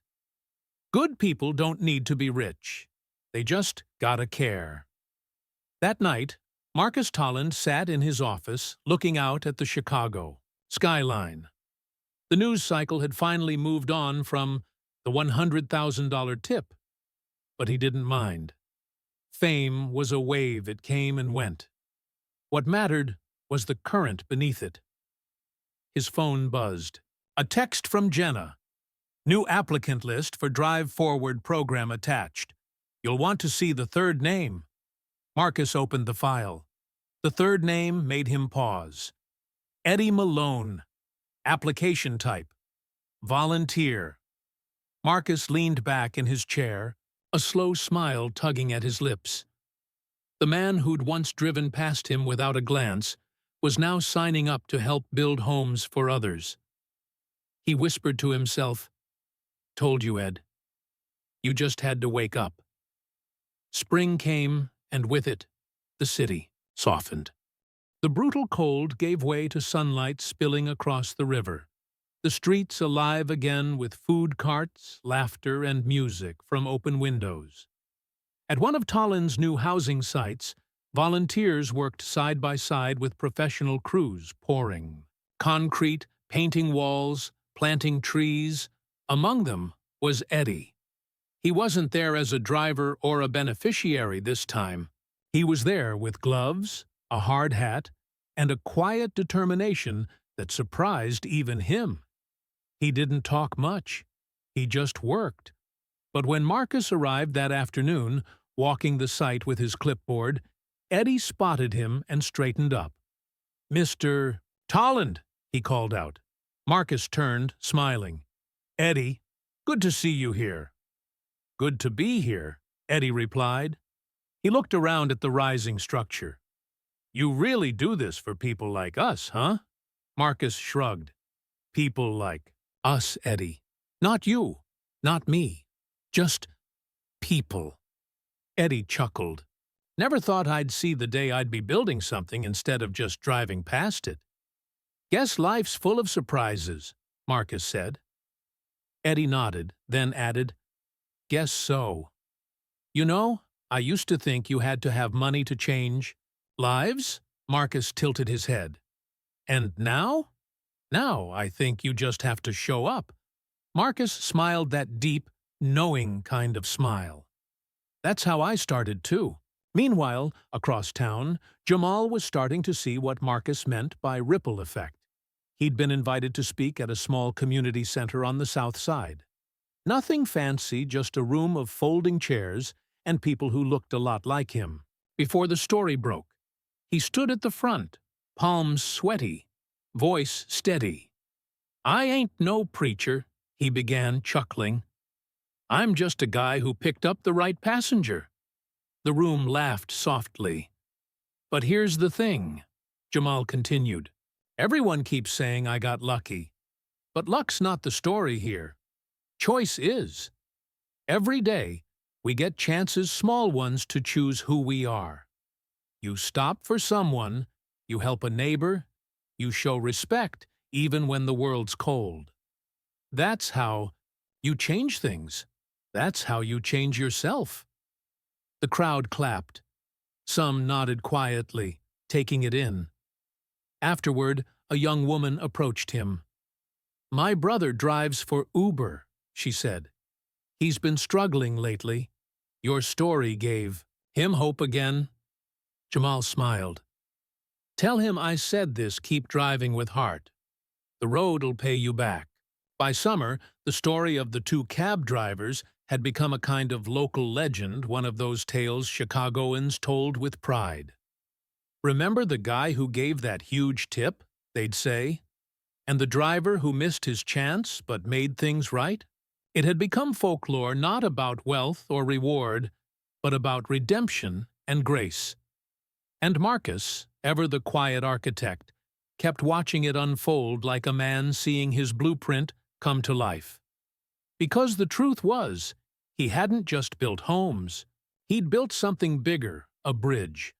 Good people don't need to be rich. They just gotta care. That night, Marcus Tolland sat in his office looking out at the Chicago skyline. The news cycle had finally moved on from the $100,000 tip, but he didn't mind. Fame was a wave, it came and went. What mattered was the current beneath it. His phone buzzed. A text from Jenna. New applicant list for Drive Forward program attached. You'll want to see the third name. Marcus opened the file. The third name made him pause. Eddie Malone. Application type. Volunteer. Marcus leaned back in his chair, a slow smile tugging at his lips. The man who'd once driven past him without a glance was now signing up to help build homes for others. He whispered to himself, Told you, Ed. You just had to wake up. Spring came, and with it, the city softened. The brutal cold gave way to sunlight spilling across the river, the streets alive again with food carts, laughter, and music from open windows. At one of Tolland's new housing sites, volunteers worked side by side with professional crews pouring concrete, painting walls, planting trees. Among them was Eddie. He wasn't there as a driver or a beneficiary this time. He was there with gloves, a hard hat, and a quiet determination that surprised even him. He didn't talk much. He just worked. But when Marcus arrived that afternoon, walking the site with his clipboard, Eddie spotted him and straightened up. Mr. Tolland, he called out. Marcus turned, smiling. Eddie, good to see you here. Good to be here, Eddie replied. He looked around at the rising structure. You really do this for people like us, huh? Marcus shrugged. People like us, Eddie. Not you, not me. Just people. Eddie chuckled. Never thought I'd see the day I'd be building something instead of just driving past it. Guess life's full of surprises, Marcus said. Eddie nodded, then added, Guess so. You know, I used to think you had to have money to change lives? Marcus tilted his head. And now? Now I think you just have to show up. Marcus smiled that deep, knowing kind of smile. That's how I started too. Meanwhile, across town, Jamal was starting to see what Marcus meant by ripple effect. He'd been invited to speak at a small community center on the south side. Nothing fancy, just a room of folding chairs and people who looked a lot like him. Before the story broke, he stood at the front, palms sweaty, voice steady. I ain't no preacher, he began, chuckling. I'm just a guy who picked up the right passenger. The room laughed softly. But here's the thing, Jamal continued. Everyone keeps saying I got lucky. But luck's not the story here. Choice is. Every day, we get chances, small ones, to choose who we are. You stop for someone, you help a neighbor, You show respect even when the world's cold. That's how you change things. That's how you change yourself. The crowd clapped. Some nodded quietly, taking it in. Afterward, a young woman approached him. "My brother drives for Uber," she said. "He's been struggling lately. Your story gave him hope again." Jamal smiled. "Tell him I said this, keep driving with heart. The road'll pay you back." By summer, the story of the two cab drivers had become a kind of local legend, one of those tales Chicagoans told with pride. "Remember the guy who gave that huge tip?" they'd say. "And the driver who missed his chance but made things right?" It had become folklore not about wealth or reward, but about redemption and grace. And Marcus, ever the quiet architect, kept watching it unfold like a man seeing his blueprint come to life. Because the truth was, he hadn't just built homes. He'd built something bigger, a bridge.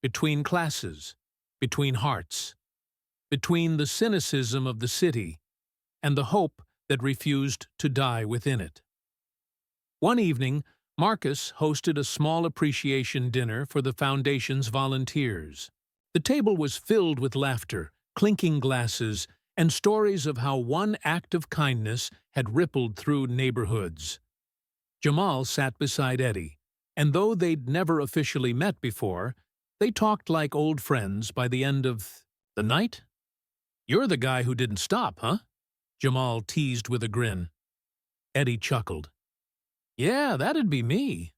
Between classes, between hearts, between the cynicism of the city and the hope that refused to die within it. One evening, Marcus hosted a small appreciation dinner for the Foundation's volunteers. The table was filled with laughter, clinking glasses, and stories of how one act of kindness had rippled through neighborhoods. Jamal sat beside Eddie, and though they'd never officially met before, they talked like old friends by the end of the night. "You're the guy who didn't stop, huh?" Jamal teased with a grin. Eddie chuckled. "Yeah, that'd be me."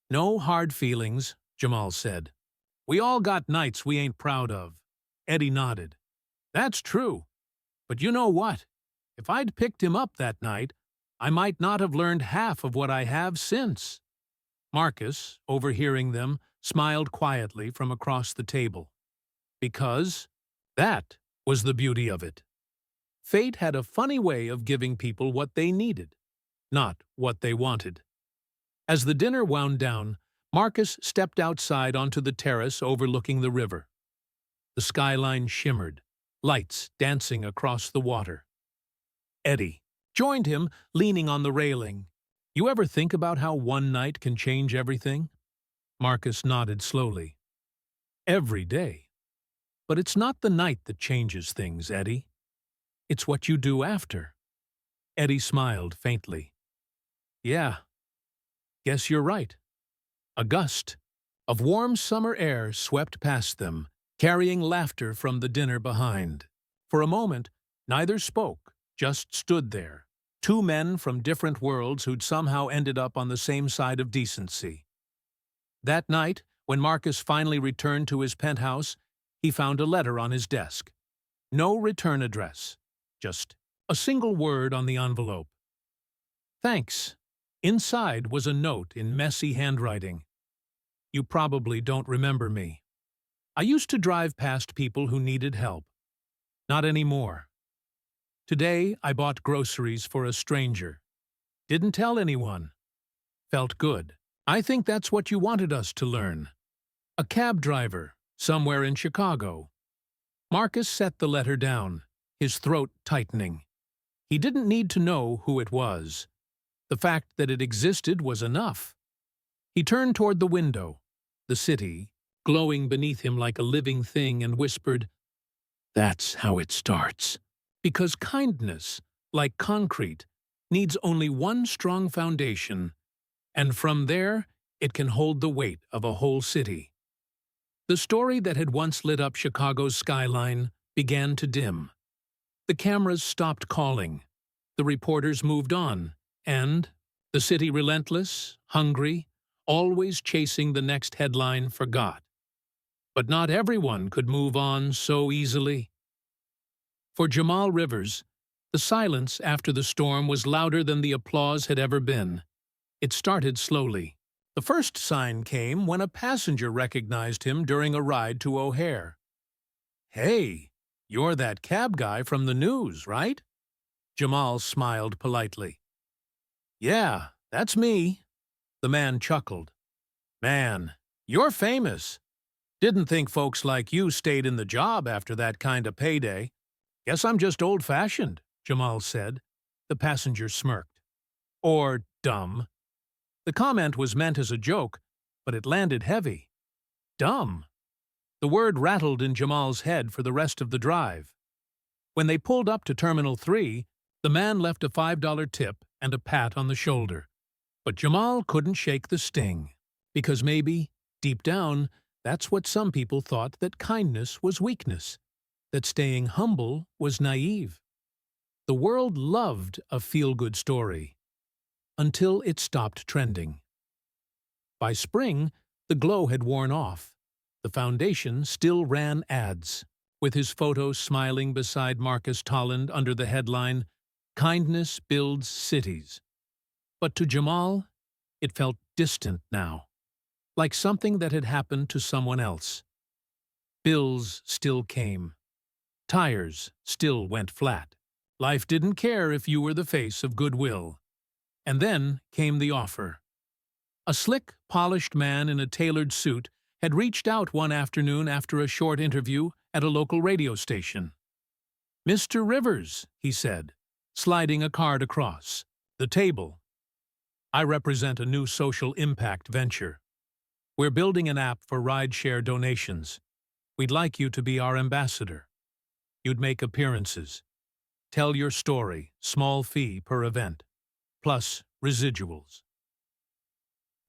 "No hard feelings," Jamal said. "We all got nights we ain't proud of." Eddie nodded. "That's true. But you know what? If I'd picked him up that night, I might not have learned half of what I have since." Marcus, overhearing them, smiled quietly from across the table. Because that was the beauty of it. Fate had a funny way of giving people what they needed, not what they wanted. As the dinner wound down, Marcus stepped outside onto the terrace overlooking the river. The skyline shimmered, lights dancing across the water. Eddie joined him, leaning on the railing. "You ever think about how one night can change everything?" Marcus nodded slowly. "Every day. But it's not the night that changes things, Eddie. It's what you do after." Eddie smiled faintly. "Yeah, guess you're right." A gust of warm summer air swept past them, carrying laughter from the dinner behind. For a moment, neither spoke, just stood there, two men from different worlds who'd somehow ended up on the same side of decency. That night, when Marcus finally returned to his penthouse, he found a letter on his desk. No return address, just a single word on the envelope. "Thanks." Inside was a note in messy handwriting. "You probably don't remember me. I used to drive past people who needed help. Not anymore. Today I bought groceries for a stranger. Didn't tell anyone. Felt good. I think that's what you wanted us to learn. A cab driver, somewhere in Chicago." Marcus set the letter down, his throat tightening. He didn't need to know who it was. The fact that it existed was enough. He turned toward the window, the city, glowing beneath him like a living thing, and whispered, "That's how it starts." Because kindness, like concrete, needs only one strong foundation, and from there it can hold the weight of a whole city. The story that had once lit up Chicago's skyline began to dim. The cameras stopped calling, the reporters moved on, and the city, relentless, hungry, always chasing the next headline, forgot. But not everyone could move on so easily. For Jamal Rivers, the silence after the storm was louder than the applause had ever been. It started slowly. The first sign came when a passenger recognized him during a ride to O'Hare. "Hey, you're that cab guy from the news, right?" Jamal smiled politely. "Yeah, that's me." The man chuckled. "Man, you're famous." Didn't think folks like you stayed in the job after that kind of payday. Guess I'm just old-fashioned, Jamal said. The passenger smirked. Or dumb. The comment was meant as a joke, but it landed heavy. Dumb. The word rattled in Jamal's head for the rest of the drive. When they pulled up to Terminal 3, the man left a $5 tip and a pat on the shoulder. But Jamal couldn't shake the sting, because maybe, deep down, that's what some people thought, that kindness was weakness, that staying humble was naive. The world loved a feel-good story, until it stopped trending. By spring, the glow had worn off. The foundation still ran ads, with his photo smiling beside Marcus Tolland under the headline, "Kindness Builds Cities." But to Jamal, it felt distant now, like something that had happened to someone else. Bills still came. Tires still went flat. Life didn't care if you were the face of goodwill. And then came the offer. A slick, polished man in a tailored suit had reached out one afternoon after a short interview at a local radio station. "Mr. Rivers," he said, sliding a card across the table. "I represent a new social impact venture. We're building an app for rideshare donations. We'd like you to be our ambassador. You'd make appearances. Tell your story, small fee per event. Plus residuals."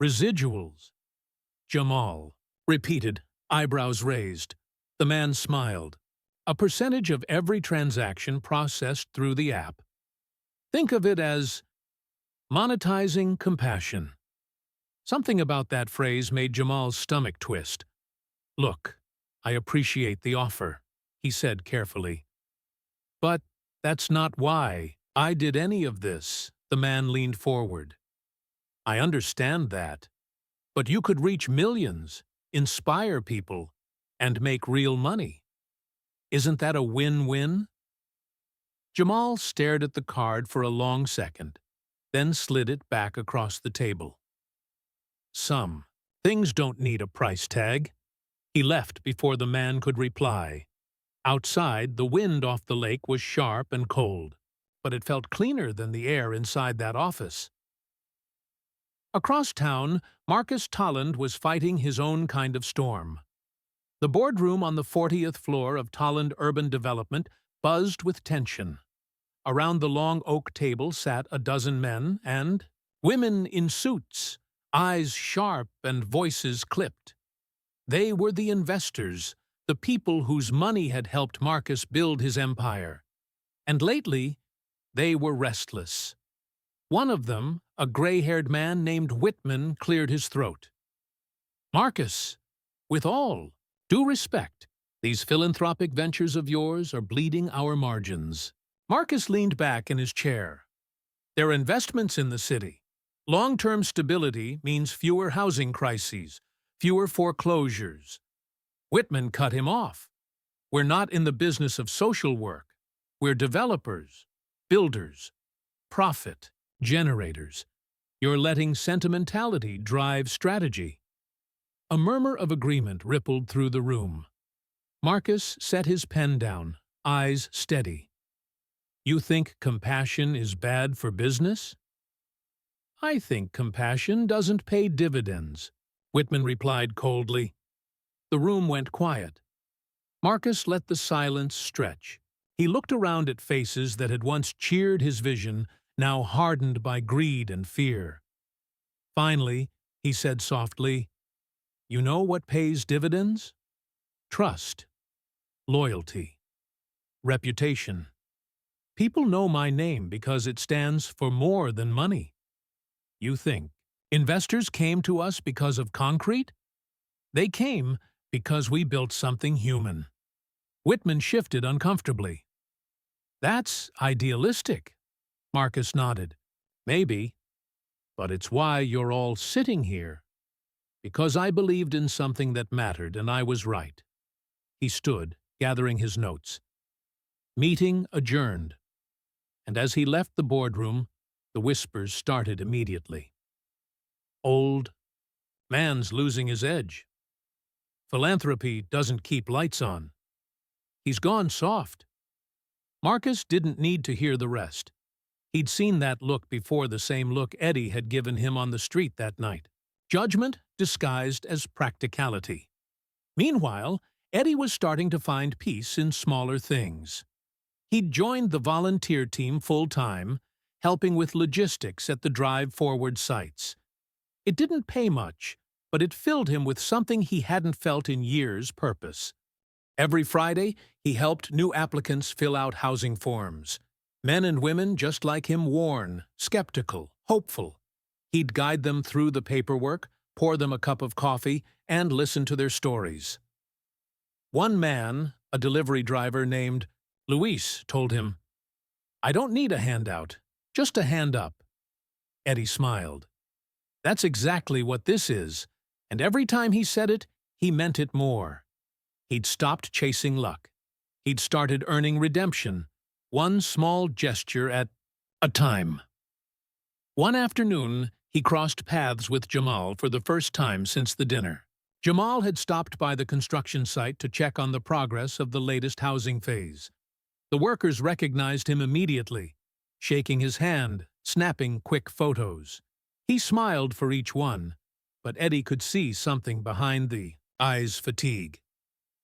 Residuals? Jamal repeated, eyebrows raised. The man smiled. A percentage of every transaction processed through the app. Think of it as monetizing compassion. Something about that phrase made Jamal's stomach twist. "Look, I appreciate the offer," he said carefully. "But that's not why I did any of this," the man leaned forward. "I understand that. But you could reach millions, inspire people, and make real money. Isn't that a win-win?" Jamal stared at the card for a long second, then slid it back across the table. "Some things don't need a price tag." He left before the man could reply. Outside, the wind off the lake was sharp and cold, but it felt cleaner than the air inside that office. Across town, Marcus Tolland was fighting his own kind of storm. The boardroom on the 40th floor of Tolland Urban Development buzzed with tension. Around the long oak table sat a dozen men and women in suits, eyes sharp and voices clipped. They were the investors, the people whose money had helped Marcus build his empire. And lately, they were restless. One of them, a gray-haired man named Whitman, cleared his throat. "Marcus, with all due respect, these philanthropic ventures of yours are bleeding our margins." Marcus leaned back in his chair. "They're investments in the city. Long-term stability means fewer housing crises, fewer foreclosures." Whitman cut him off. "We're not in the business of social work. We're developers, builders, profit generators. You're letting sentimentality drive strategy." A murmur of agreement rippled through the room. Marcus set his pen down, eyes steady. "You think compassion is bad for business?" "I think compassion doesn't pay dividends," Whitman replied coldly. The room went quiet. Marcus let the silence stretch. He looked around at faces that had once cheered his vision, now hardened by greed and fear. Finally, he said softly, "You know what pays dividends? Trust, loyalty, reputation. People know my name because it stands for more than money. You think investors came to us because of concrete? They came because we built something human." Whitman shifted uncomfortably. "That's idealistic." Marcus nodded. "Maybe, but it's why you're all sitting here. Because I believed in something that mattered, and I was right." He stood, gathering his notes. Meeting adjourned. And as he left the boardroom, the whispers started immediately. "Old man's losing his edge. Philanthropy doesn't keep lights on. He's gone soft. Marcus didn't need to hear the rest. He'd seen that look before, the same look Eddie had given him on the street that night. Judgment disguised as practicality. Meanwhile, Eddie was starting to find peace in smaller things. He'd joined the volunteer team full-time, helping with logistics at the Drive Forward sites. It didn't pay much, but it filled him with something he hadn't felt in years: purpose. Every Friday, he helped new applicants fill out housing forms. Men and women just like him, worn, skeptical, hopeful. He'd guide them through the paperwork, pour them a cup of coffee, and listen to their stories. One man, a delivery driver named Luis, told him, "I don't need a handout, just a hand up." Eddie smiled. That's exactly what this is, and every time he said it, he meant it more. He'd stopped chasing luck. He'd started earning redemption, one small gesture at a time. One afternoon, he crossed paths with Jamal for the first time since the dinner. Jamal had stopped by the construction site to check on the progress of the latest housing phase. The workers recognized him immediately, shaking his hand, snapping quick photos. He smiled for each one, but Eddie could see something behind the eyes' fatigue.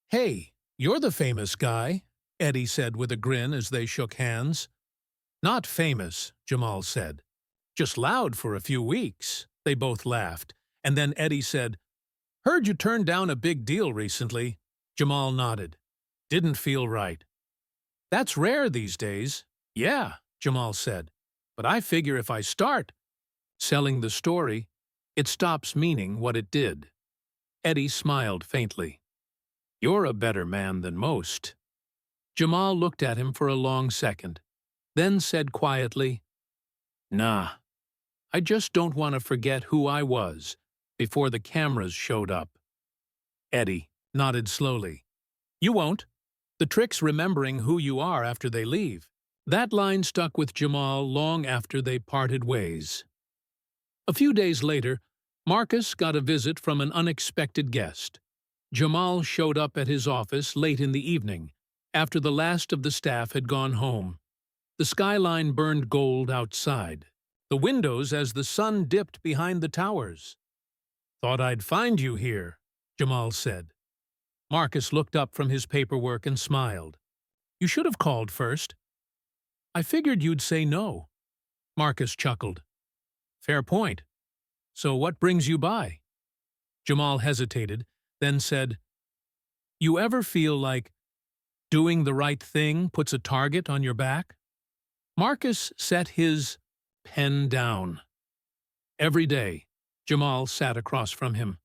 "Hey, you're the famous guy," Eddie said with a grin as they shook hands. "Not famous," Jamal said. "Just loud for a few weeks." They both laughed, and then Eddie said, "Heard you turned down a big deal recently." Jamal nodded. "Didn't feel right." "That's rare these days." "Yeah," Jamal said, "but I figure if I start selling the story, it stops meaning what it did." Eddie smiled faintly. "You're a better man than most." Jamal looked at him for a long second, then said quietly, "Nah, I just don't want to forget who I was before the cameras showed up." Eddie nodded slowly. "You won't. The trick's remembering who you are after they leave." That line stuck with Jamal long after they parted ways. A few days later, Marcus got a visit from an unexpected guest. Jamal showed up at his office late in the evening, after the last of the staff had gone home. The skyline burned gold outside, the windows as the sun dipped behind the towers. "Thought I'd find you here," Jamal said. Marcus looked up from his paperwork and smiled. "You should have called first." "I figured you'd say no." Marcus chuckled. "Fair point. So what brings you by?" Jamal hesitated, then said, "You ever feel like doing the right thing puts a target on your back?" Marcus set his pen down. Every day, Jamal sat across from him.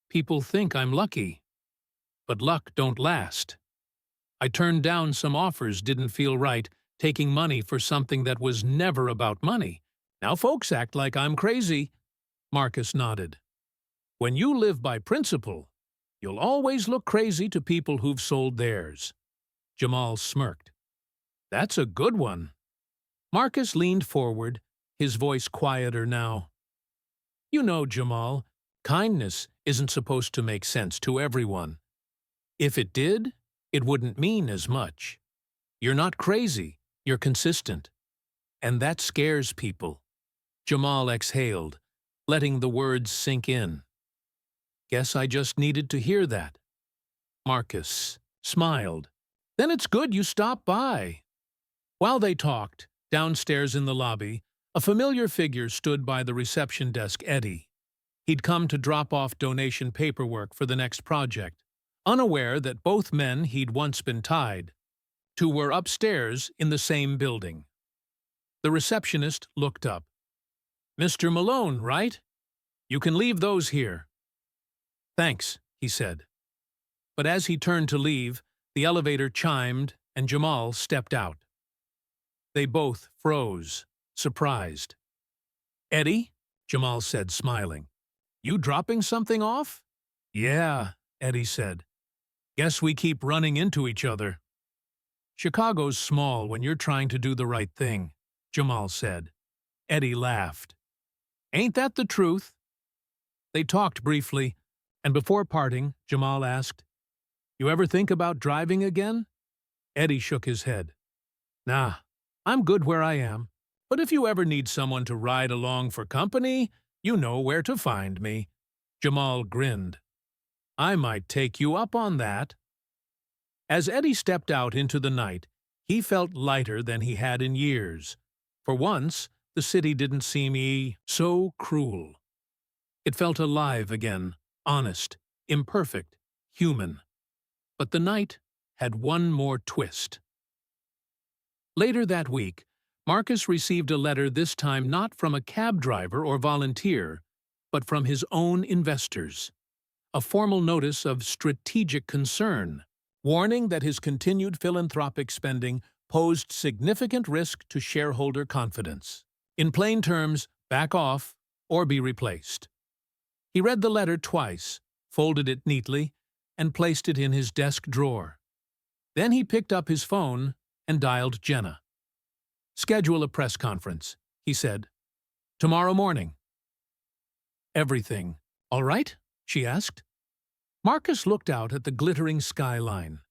"People think I'm lucky, but luck don't last. I turned down some offers, didn't feel right, taking money for something that was never about money. Now folks act like I'm crazy." Marcus nodded. "When you live by principle, you'll always look crazy to people who've sold theirs." Jamal smirked. "That's a good one." Marcus leaned forward, his voice quieter now. "You know, Jamal, kindness isn't supposed to make sense to everyone. If it did, it wouldn't mean as much. You're not crazy, you're consistent. And that scares people." Jamal exhaled, letting the words sink in. "Guess I just needed to hear that." Marcus smiled. "Then it's good you stopped by." While they talked, downstairs in the lobby, a familiar figure stood by the reception desk: Eddie. He'd come to drop off donation paperwork for the next project, unaware that both men he'd once been tied to were upstairs in the same building. The receptionist looked up. "Mr. Malone, right? You can leave those here." "Thanks," he said. But as he turned to leave, the elevator chimed and Jamal stepped out. They both froze, surprised. "Eddie?" Jamal said, smiling. "You dropping something off?" "Yeah," Eddie said. "Guess we keep running into each other." "Chicago's small when you're trying to do the right thing," Jamal said. Eddie laughed. "Ain't that the truth?" They talked briefly, And before parting, Jamal asked, "You ever think about driving again?" Eddie shook his head. "Nah, I'm good where I am. But if you ever need someone to ride along for company, you know where to find me." Jamal grinned. "I might take you up on that." As Eddie stepped out into the night, he felt lighter than he had in years. For once, the city didn't seem so cruel. It felt alive again, honest, imperfect, human. But the night had one more twist. Later that week, Marcus received a letter, this time not from a cab driver or volunteer, but from his own investors. A formal notice of strategic concern, warning that his continued philanthropic spending posed significant risk to shareholder confidence. In plain terms, back off or be replaced. He read the letter twice, folded it neatly, and placed it in his desk drawer. Then he picked up his phone and dialed Jenna. "Schedule a press conference," he said. "Tomorrow morning." "Everything all right?" she asked. Marcus looked out at the glittering skyline.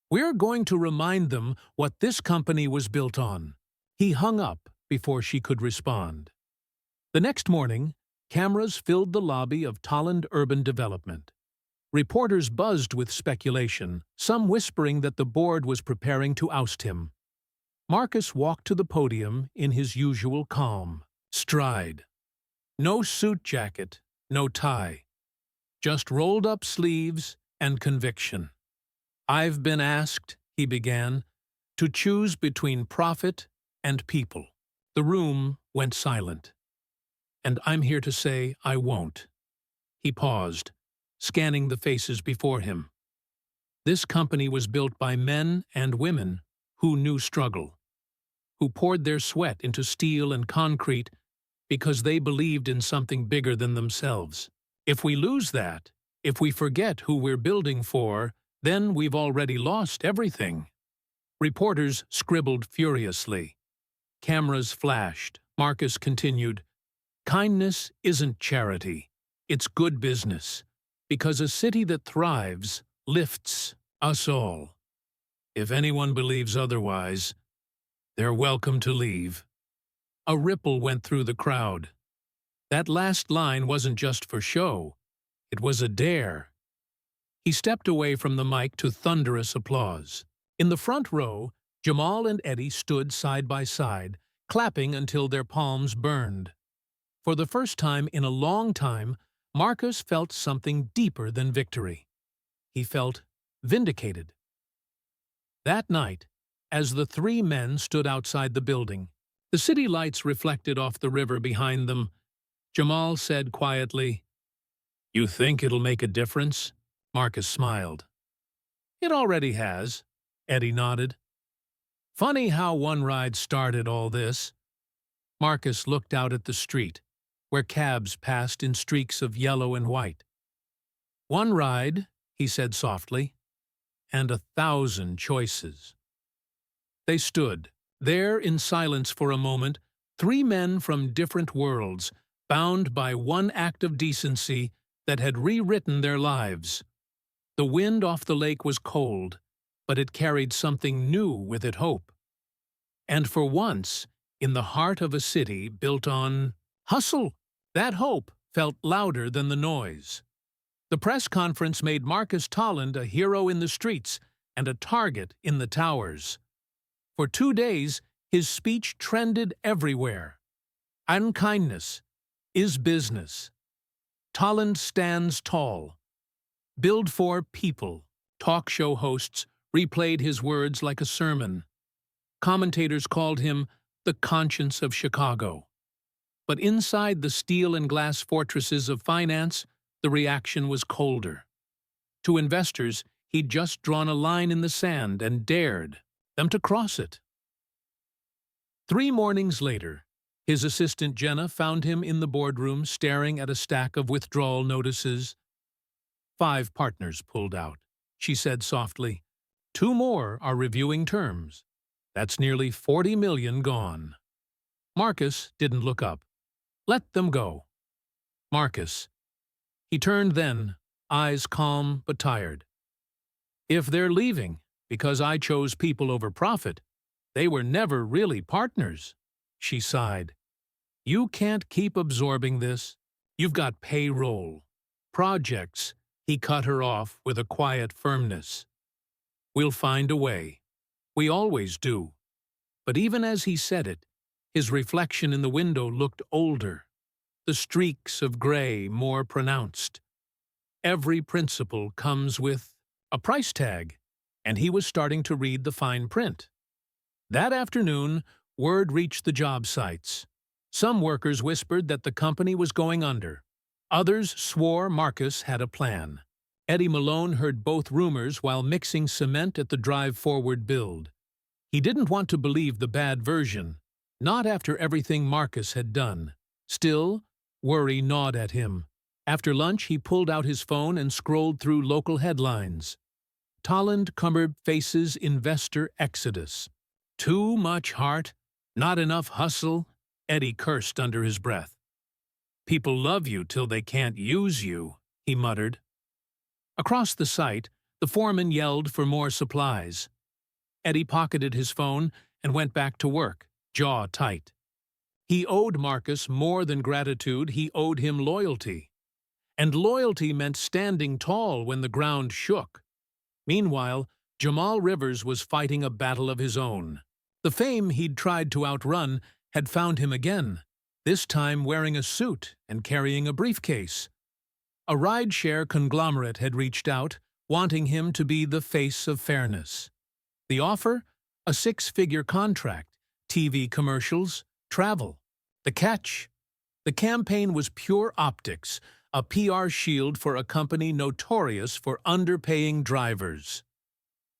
"We're going to remind them what this company was built on." He hung up before she could respond. The next morning, cameras filled the lobby of Tolland Urban Development. Reporters buzzed with speculation, some whispering that the board was preparing to oust him. Marcus walked to the podium in his usual calm stride. No suit jacket, no tie. Just rolled-up sleeves and conviction. "I've been asked," he began, "to choose between profit and people." The room went silent. "And I'm here to say I won't." He paused, scanning the faces before him. This company was built by men and women who knew struggle, who poured their sweat into steel and concrete because they believed in something bigger than themselves. If we lose that, if we forget who we're building for, then we've already lost everything. Reporters scribbled furiously. Cameras flashed. Marcus continued, "Kindness isn't charity. It's good business. Because a city that thrives lifts us all. If anyone believes otherwise, they're welcome to leave." A ripple went through the crowd. That last line wasn't just for show. It was a dare. He stepped away from the mic to thunderous applause. In the front row, Jamal and Eddie stood side by side, clapping until their palms burned. For the first time in a long time, Marcus felt something deeper than victory. He felt vindicated. That night, as the three men stood outside the building, the city lights reflected off the river behind them, Jamal said quietly, "You think it'll make a difference?" Marcus smiled. "It already has," Eddie nodded. "Funny how one ride started all this." Marcus looked out at the street, where cabs passed in streaks of yellow and white. "One ride," he said softly, "and 1,000 choices." They stood there in silence for a moment, three men from different worlds, bound by one act of decency that had rewritten their lives. The wind off the lake was cold, but it carried something new with it, hope. And for once, in the heart of a city built on hustle, that hope felt louder than the noise. The press conference made Marcus Tolland a hero in the streets and a target in the towers. For 2 days, his speech trended everywhere. Unkindness is business. Tolland stands tall. Build for people. Talk show hosts replayed his words like a sermon. Commentators called him the conscience of Chicago. But inside the steel and glass fortresses of finance, the reaction was colder. To investors, he'd just drawn a line in the sand and dared them to cross it. 3 mornings later, his assistant Jenna found him in the boardroom staring at a stack of withdrawal notices. 5 partners pulled out, she said softly. 2 more are reviewing terms. That's nearly $40 million gone. Marcus didn't look up. Let them go. Marcus. He turned then, eyes calm but tired. If they're leaving because I chose people over profit, they were never really partners, she sighed. You can't keep absorbing this. You've got payroll, projects. He cut her off with a quiet firmness. We'll find a way. We always do. But even as he said it, his reflection in the window looked older, the streaks of gray more pronounced. Every principle comes with a price tag, and he was starting to read the fine print. That afternoon, word reached the job sites. Some workers whispered that the company was going under. Others swore Marcus had a plan. Eddie Malone heard both rumors while mixing cement at the drive-forward build. He didn't want to believe the bad version, not after everything Marcus had done. Still, worry gnawed at him. After lunch, he pulled out his phone and scrolled through local headlines. Tolland Cumberb faces investor exodus. Too much heart, not enough hustle, Eddie cursed under his breath. People love you till they can't use you, he muttered. Across the site, the foreman yelled for more supplies. Eddie pocketed his phone and went back to work, jaw tight. He owed Marcus more than gratitude, he owed him loyalty. And loyalty meant standing tall when the ground shook. Meanwhile, Jamal Rivers was fighting a battle of his own. The fame he'd tried to outrun had found him again, this time wearing a suit and carrying a briefcase. A rideshare conglomerate had reached out, wanting him to be the face of fairness. The offer? A 6-figure contract, TV commercials, travel. The catch? The campaign was pure optics, a PR shield for a company notorious for underpaying drivers.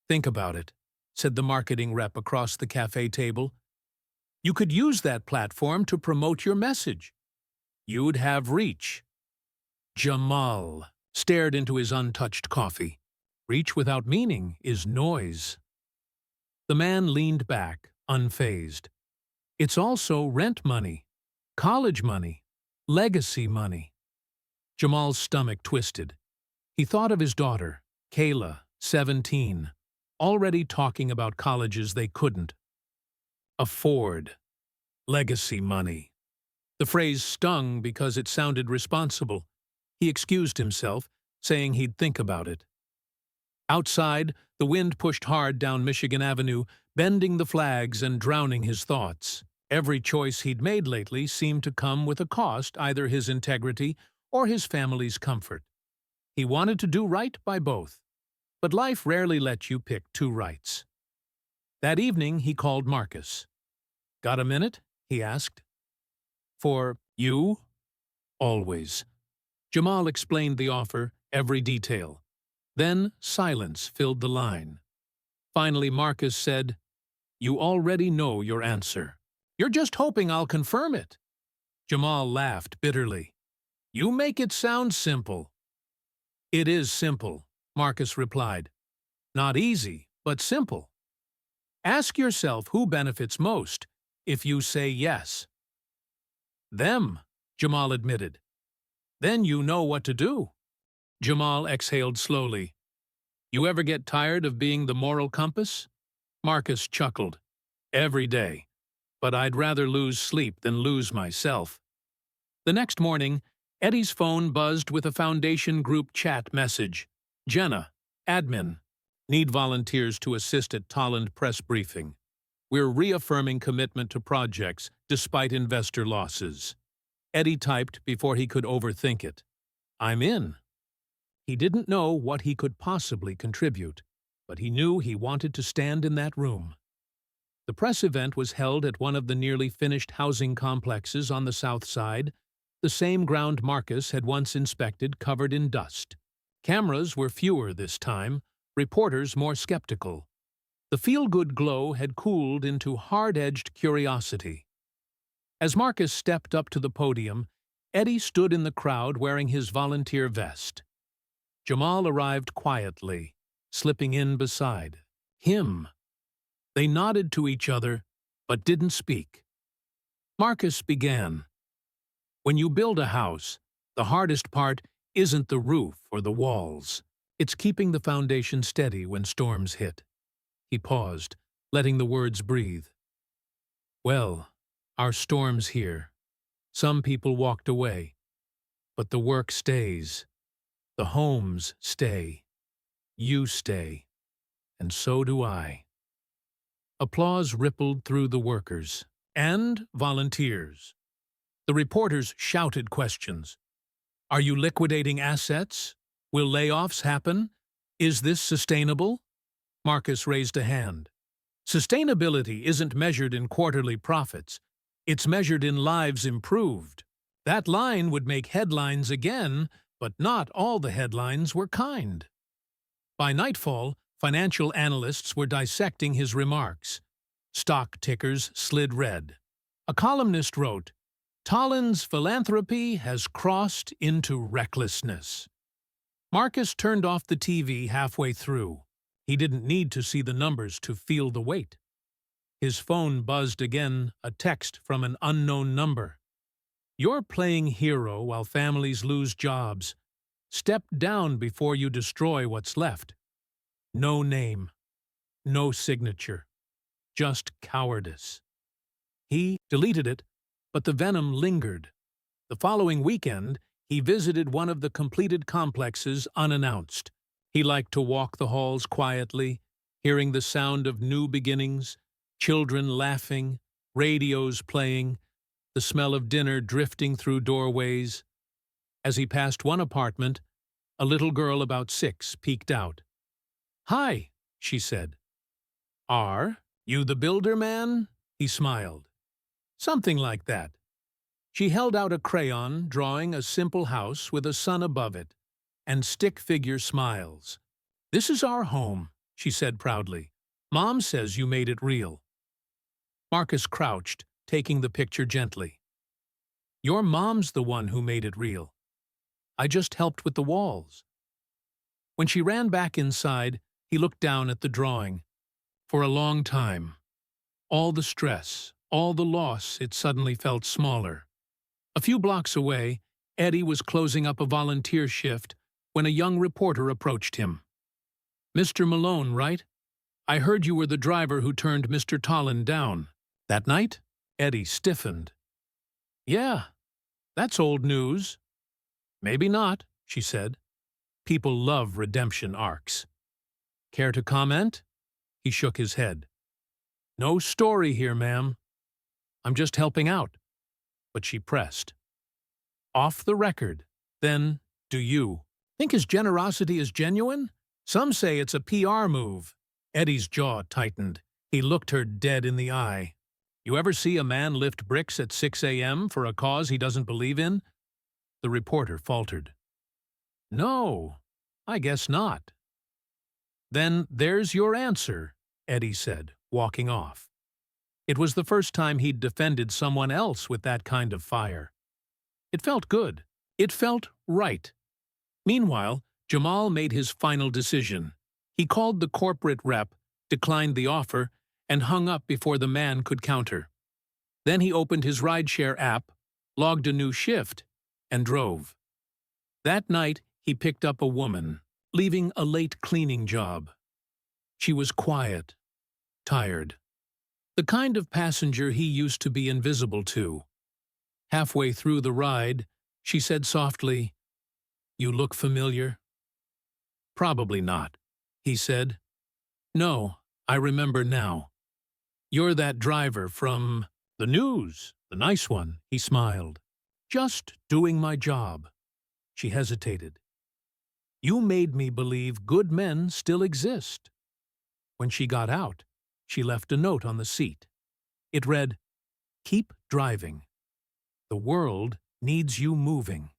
Think about it, said the marketing rep across the cafe table. You could use that platform to promote your message. You'd have reach. Jamal stared into his untouched coffee. Reach without meaning is noise. The man leaned back, unfazed. It's also rent money, college money, legacy money. Jamal's stomach twisted. He thought of his daughter, Kayla, 17, already talking about colleges they couldn't afford. Legacy money. The phrase stung because it sounded responsible. He excused himself, saying he'd think about it. Outside, the wind pushed hard down Michigan Avenue, bending the flags and drowning his thoughts. Every choice he'd made lately seemed to come with a cost, either his integrity or his family's comfort. He wanted to do right by both, but life rarely lets you pick two rights. That evening, he called Marcus. "Got a minute?" he asked. "For you?" "Always." Jamal explained the offer, every detail. Then silence filled the line. Finally, Marcus said, "You already know your answer. You're just hoping I'll confirm it." Jamal laughed bitterly. "You make it sound simple." "It is simple," Marcus replied. "Not easy, but simple. Ask yourself who benefits most if you say yes." "Them," Jamal admitted. "Then you know what to do." Jamal exhaled slowly. "You ever get tired of being the moral compass?" Marcus chuckled. "Every day. But I'd rather lose sleep than lose myself." The next morning, Eddie's phone buzzed with a Foundation group chat message. "Jenna, admin. Need volunteers to assist at Tolland press briefing. We're reaffirming commitment to projects despite investor losses." Eddie typed before he could overthink it. "I'm in." He didn't know what he could possibly contribute, but he knew he wanted to stand in that room. The press event was held at one of the nearly finished housing complexes on the south side, the same ground Marcus had once inspected covered in dust. Cameras were fewer this time, reporters more skeptical. The feel-good glow had cooled into hard-edged curiosity. As Marcus stepped up to the podium, Eddie stood in the crowd wearing his volunteer vest. Jamal arrived quietly, slipping in beside him. They nodded to each other, but didn't speak. Marcus began. "When you build a house, the hardest part isn't the roof or the walls. It's keeping the foundation steady when storms hit. He paused, letting the words breathe. Well, our storm's here. Some people walked away, but the work stays. The homes stay. You stay. And so do I. Applause rippled through the workers and volunteers. The reporters shouted questions. Are you liquidating assets? Will layoffs happen? Is this sustainable? Marcus raised a hand. Sustainability isn't measured in quarterly profits. It's measured in lives improved. That line would make headlines again, but not all the headlines were kind. By nightfall, financial analysts were dissecting his remarks. Stock tickers slid red. A columnist wrote, "Tolland's philanthropy has crossed into recklessness." Marcus turned off the TV halfway through. He didn't need to see the numbers to feel the weight. His phone buzzed again, a text from an unknown number. You're playing hero while families lose jobs. Step down before you destroy what's left. No name. No signature. Just cowardice. He deleted it, but the venom lingered. The following weekend, he visited one of the completed complexes unannounced. He liked to walk the halls quietly, hearing the sound of new beginnings, children laughing, radios playing, the smell of dinner drifting through doorways. As he passed one apartment, a little girl about 6 peeked out. "Hi," she said. "Are you the builder man?" He smiled. "Something like that." She held out a crayon drawing a simple house with a sun above it, and stick figure smiles. "This is our home," she said proudly. "Mom says you made it real." Marcus crouched, taking the picture gently. "Your mom's the one who made it real. I just helped with the walls." When she ran back inside, he looked down at the drawing. For a long time, all the stress, all the loss, it suddenly felt smaller. A few blocks away, Eddie was closing up a volunteer shift when a young reporter approached him. "Mr. Malone, right? I heard you were the driver who turned Mr. Tolland down. That night?" Eddie stiffened. "Yeah, that's old news." "Maybe not," she said. "People love redemption arcs." "Care to comment?" He shook his head. "No story here, ma'am. I'm just helping out." But she pressed. "Off the record, then, do you think his generosity is genuine? Some say it's a PR move." Eddie's jaw tightened. He looked her dead in the eye. "You ever see a man lift bricks at 6 a.m. for a cause he doesn't believe in?" The reporter faltered. "No, I guess not." "Then there's your answer," Eddie said, walking off. It was the first time he'd defended someone else with that kind of fire. It felt good. It felt right. Meanwhile, Jamal made his final decision. He called the corporate rep, declined the offer, and hung up before the man could counter. Then he opened his rideshare app, logged a new shift, and drove. That night, he picked up a woman, leaving a late cleaning job. She was quiet, tired. The kind of passenger he used to be invisible to. Halfway through the ride, she said softly, "You look familiar?" "Probably not," he said. "No, I remember now. You're that driver from the news, the nice one," he smiled. "Just doing my job." She hesitated. "You made me believe good men still exist." When she got out, she left a note on the seat. It read, "Keep driving. The world needs you moving."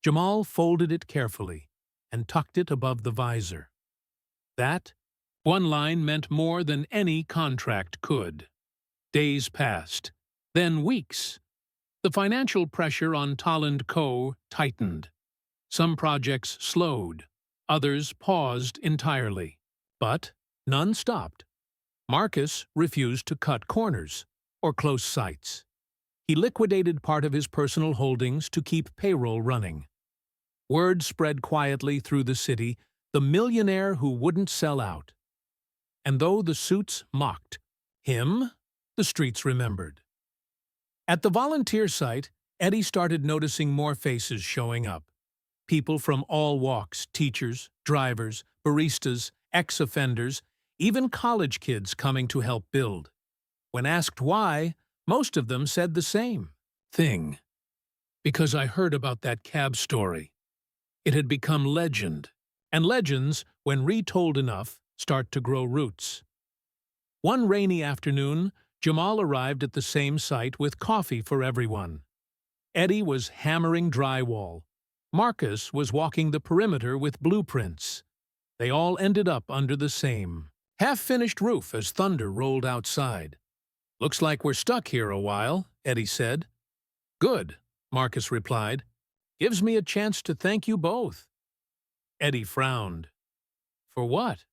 Jamal folded it carefully and tucked it above the visor. That one line meant more than any contract could. Days passed, then weeks. The financial pressure on Tolland Co. tightened. Some projects slowed, others paused entirely. But none stopped. Marcus refused to cut corners or close sites. He liquidated part of his personal holdings to keep payroll running. Word spread quietly through the city, the millionaire who wouldn't sell out. And though the suits mocked him, the streets remembered. At the volunteer site, Eddie started noticing more faces showing up. People from all walks, teachers, drivers, baristas, ex-offenders, even college kids coming to help build. When asked why, most of them said the same thing. Because I heard about that cab story. It had become legend, and legends, when retold enough, start to grow roots. One rainy afternoon, Jamal arrived at the same site with coffee for everyone. Eddie was hammering drywall. Marcus was walking the perimeter with blueprints. They all ended up under the same half-finished roof as thunder rolled outside. "Looks like we're stuck here a while," Eddie said. "Good," Marcus replied. "Gives me a chance to thank you both." Eddie frowned. "For what?"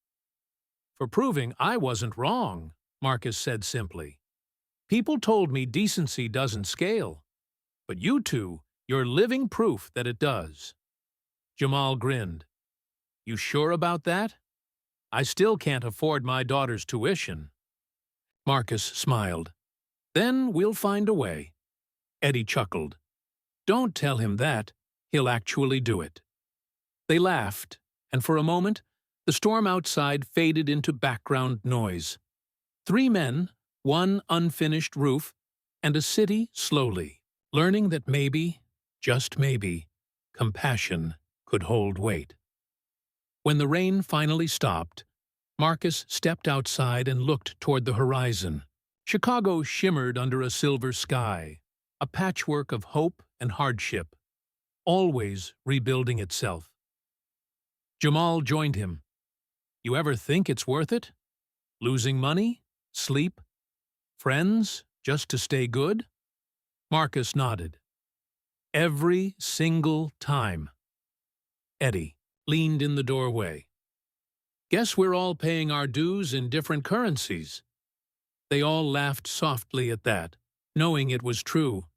"For proving I wasn't wrong," Marcus said simply. "People told me decency doesn't scale. But you two, you're living proof that it does." Jamal grinned. "You sure about that? I still can't afford my daughter's tuition." Marcus smiled. "Then we'll find a way." Eddie chuckled. "Don't tell him that. He'll actually do it." They laughed, and for a moment, the storm outside faded into background noise. 3 men, 1 unfinished roof, and a city slowly, learning that maybe, just maybe, compassion could hold weight. When the rain finally stopped, Marcus stepped outside and looked toward the horizon. Chicago shimmered under a silver sky, a patchwork of hope and hardship, always rebuilding itself. Jamal joined him. "You ever think it's worth it? Losing money, sleep, friends, just to stay good?" Marcus nodded. "Every single time." Eddie leaned in the doorway. "Guess we're all paying our dues in different currencies." They all laughed softly at that, knowing it was true.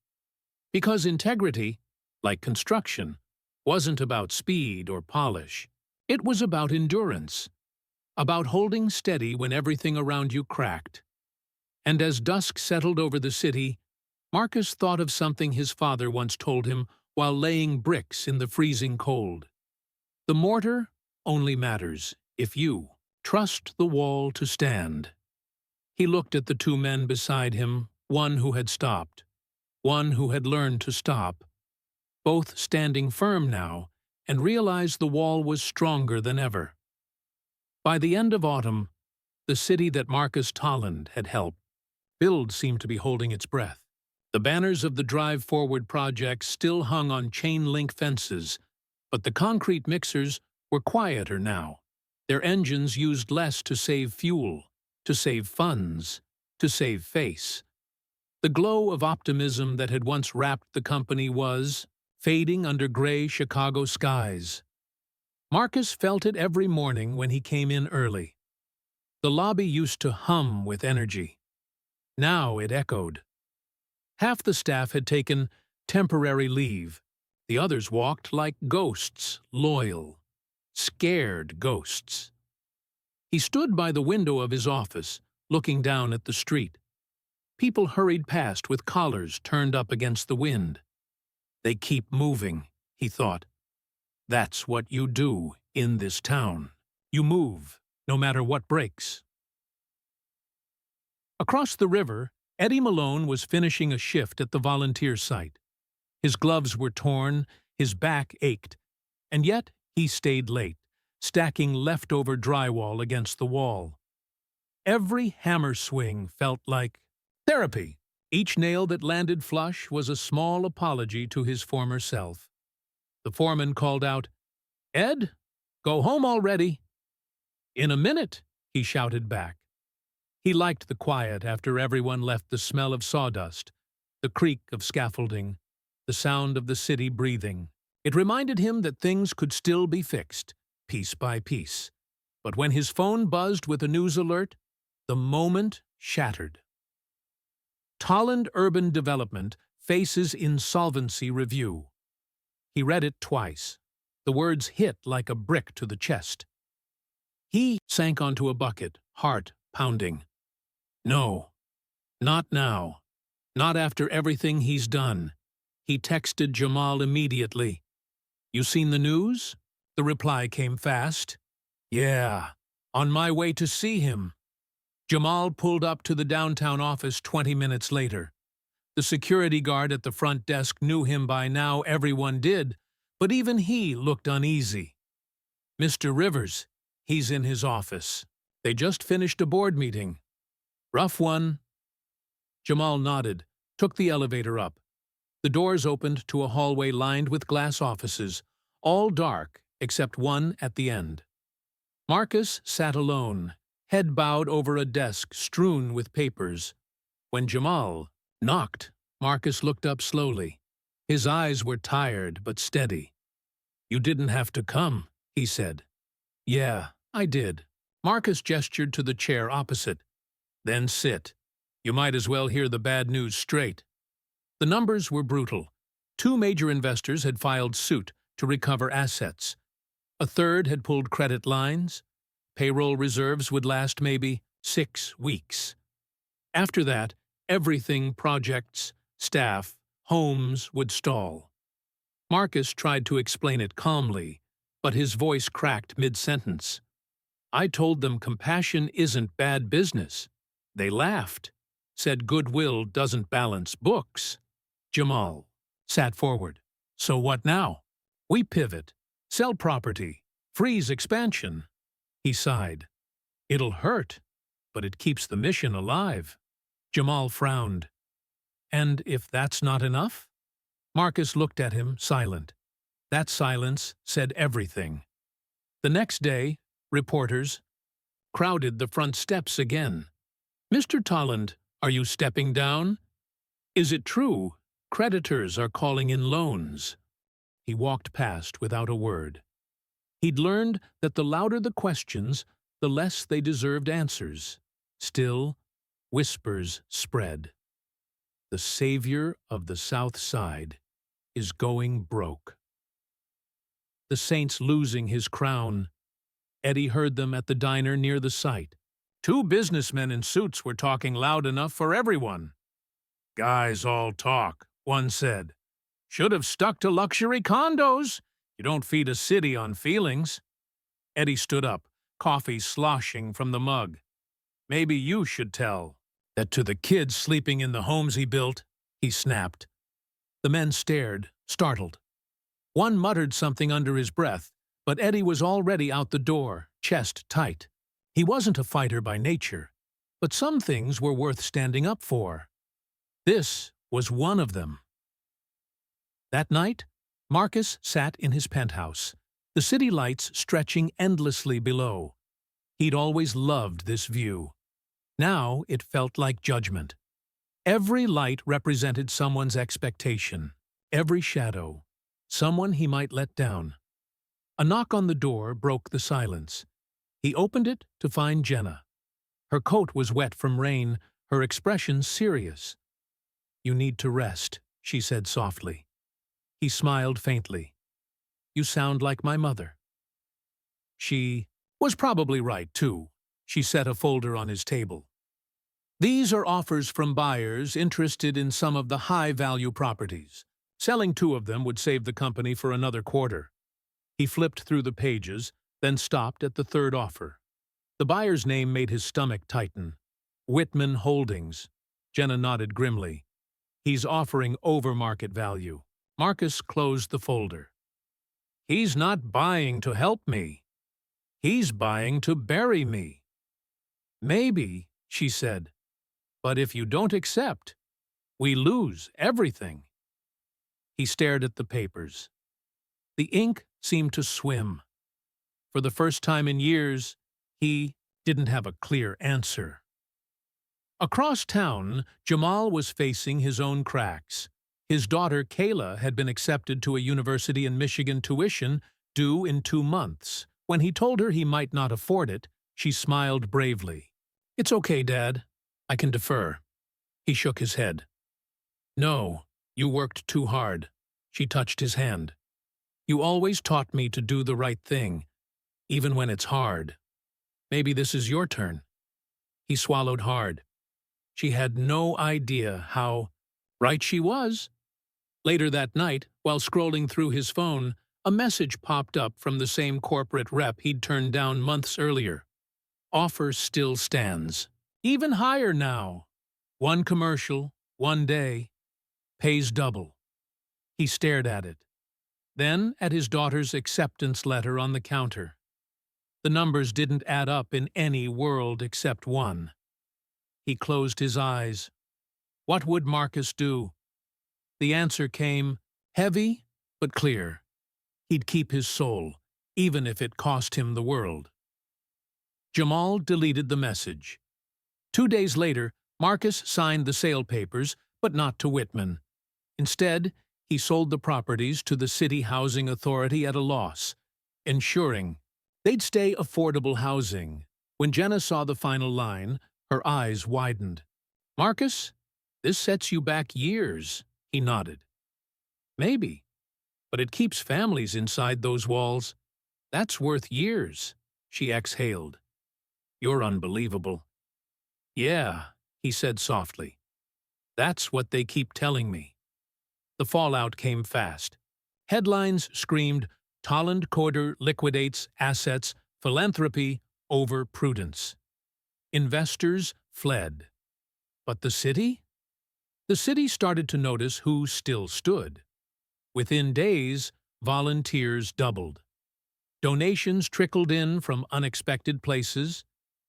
Because integrity, like construction, wasn't about speed or polish. It was about endurance, about holding steady when everything around you cracked. And as dusk settled over the city, Marcus thought of something his father once told him while laying bricks in the freezing cold. The mortar only matters if you trust the wall to stand. He looked at the 2 men beside him, one who had stopped, one who had learned to stop, both standing firm now, and realized the wall was stronger than ever. By the end of autumn, the city that Marcus Tolland had helped build seemed to be holding its breath. The banners of the Drive Forward project still hung on chain-link fences, but the concrete mixers were quieter now. Their engines used less to save fuel, to save funds, to save face. The glow of optimism that had once wrapped the company was fading under gray Chicago skies. Marcus felt it every morning when he came in early. The lobby used to hum with energy. Now it echoed. Half the staff had taken temporary leave. The others walked like ghosts, loyal, scared ghosts. He stood by the window of his office, looking down at the street. People hurried past with collars turned up against the wind. "They keep moving," he thought. "That's what you do in this town. You move, no matter what breaks." Across the river, Eddie Malone was finishing a shift at the volunteer site. His gloves were torn, his back ached, and yet he stayed late, stacking leftover drywall against the wall. Every hammer swing felt like therapy. Each nail that landed flush was a small apology to his former self. The foreman called out, "Ed, go home already." "In a minute," he shouted back. He liked the quiet after everyone left, the smell of sawdust, the creak of scaffolding, the sound of the city breathing. It reminded him that things could still be fixed, piece by piece. But when his phone buzzed with a news alert, the moment shattered. Tolland Urban Development faces insolvency review. He read it twice. The words hit like a brick to the chest. He sank onto a bucket, heart pounding. No, not now. Not after everything he's done. He texted Jamal immediately. "You seen the news?" The reply came fast. "Yeah, on my way to see him." Jamal pulled up to the downtown office 20 minutes later. The security guard at the front desk knew him by now, everyone did, but even he looked uneasy. "Mr. Rivers, he's in his office. They just finished a board meeting." "Rough one." Jamal nodded, took the elevator up. The doors opened to a hallway lined with glass offices, all dark except one at the end. Marcus sat alone, head bowed over a desk strewn with papers. When Jamal knocked, Marcus looked up slowly. His eyes were tired but steady. "You didn't have to come," he said. "Yeah, I did." Marcus gestured to the chair opposite. "Then sit. You might as well hear the bad news straight." The numbers were brutal. 2 major investors had filed suit to recover assets. A third had pulled credit lines. Payroll reserves would last maybe 6 weeks. After that, everything, projects, staff, homes, would stall. Marcus tried to explain it calmly, but his voice cracked mid-sentence. "I told them compassion isn't bad business." They laughed, said goodwill doesn't balance books. Jamal sat forward. "So what now?" "We pivot, sell property, freeze expansion." He sighed. "It'll hurt, but it keeps the mission alive." Jamal frowned. "And if that's not enough?" Marcus looked at him, silent. That silence said everything. The next day, reporters crowded the front steps again. "Mr. Tolland, are you stepping down? Is it true creditors are calling in loans?" He walked past without a word. He'd learned that the louder the questions, the less they deserved answers. Still, whispers spread. The savior of the South Side is going broke. The Saint's losing his crown. Eddie heard them at the diner near the site. 2 businessmen in suits were talking loud enough for everyone. "Guys all talk," one said. "Should have stuck to luxury condos. You don't feed a city on feelings." Eddie stood up, coffee sloshing from the mug. "Maybe you should tell that to the kids sleeping in the homes he built," he snapped. The men stared, startled. One muttered something under his breath, but Eddie was already out the door, chest tight. He wasn't a fighter by nature, but some things were worth standing up for. This was one of them. That night, Marcus sat in his penthouse, the city lights stretching endlessly below. He'd always loved this view. Now it felt like judgment. Every light represented someone's expectation, every shadow, someone he might let down. A knock on the door broke the silence. He opened it to find Jenna. Her coat was wet from rain, her expression serious. "You need to rest," she said softly. He smiled faintly. "You sound like my mother." She was probably right, too. She set a folder on his table. "These are offers from buyers interested in some of the high-value properties. Selling 2 of them would save the company for another quarter." He flipped through the pages, then stopped at the 3rd offer. The buyer's name made his stomach tighten. Whitman Holdings. Jenna nodded grimly. "He's offering over market value." Marcus closed the folder. "He's not buying to help me. He's buying to bury me." "Maybe," she said, "but if you don't accept, we lose everything." He stared at the papers. The ink seemed to swim. For the first time in years, he didn't have a clear answer. Across town, Jamal was facing his own cracks. His daughter, Kayla, had been accepted to a university in Michigan, tuition due in 2 months. When he told her he might not afford it, she smiled bravely. "It's okay, Dad. I can defer." He shook his head. "No, you worked too hard." She touched his hand. You always taught me to do the right thing, even when it's hard. Maybe this is your turn." He swallowed hard. She had no idea how right she was. Later that night, while scrolling through his phone, a message popped up from the same corporate rep he'd turned down months earlier. "Offer still stands. Even higher now. One commercial, one day. Pays double." He stared at it. Then at his daughter's acceptance letter on the counter. The numbers didn't add up in any world except one. He closed his eyes. What would Marcus do? The answer came, heavy but clear. He'd keep his soul, even if it cost him the world. Jamal deleted the message. 2 days later, Marcus signed the sale papers, but not to Whitman. Instead, he sold the properties to the City Housing Authority at a loss, ensuring they'd stay affordable housing. When Jenna saw the final line, her eyes widened. "Marcus, this sets you back years," he nodded. "Maybe, but it keeps families inside those walls. That's worth years," she exhaled. "You're unbelievable." "Yeah," he said softly. "That's what they keep telling me." The fallout came fast. Headlines screamed, "Tolland Corder liquidates assets, philanthropy over prudence." Investors fled. But the city? The city started to notice who still stood. Within days, volunteers doubled. Donations trickled in from unexpected places: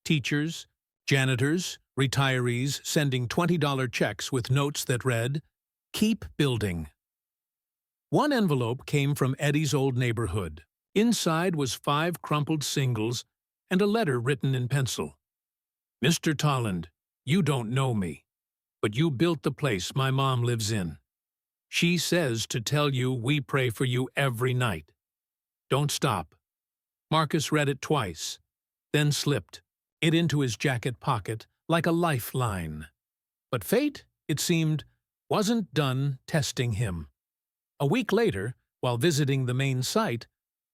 teachers, janitors, retirees sending $20 checks with notes that read, "Keep building." One envelope came from Eddie's old neighborhood. Inside was 5 crumpled singles and a letter written in pencil. "Mr. Tolland, you don't know me, but you built the place my mom lives in. She says to tell you we pray for you every night. Don't stop." Marcus read it twice, then slipped it into his jacket pocket like a lifeline. But fate, it seemed, wasn't done testing him. A week later, while visiting the main site,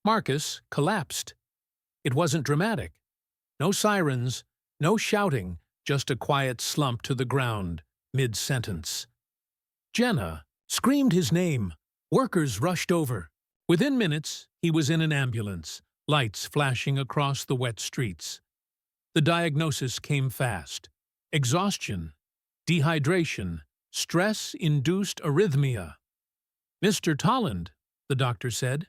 Marcus collapsed. It wasn't dramatic. No sirens, no shouting, just a quiet slump to the ground, mid-sentence. Jenna screamed his name. Workers rushed over. Within minutes, he was in an ambulance, lights flashing across the wet streets. The diagnosis came fast: exhaustion, dehydration, stress-induced arrhythmia. "Mr. Tolland," the doctor said,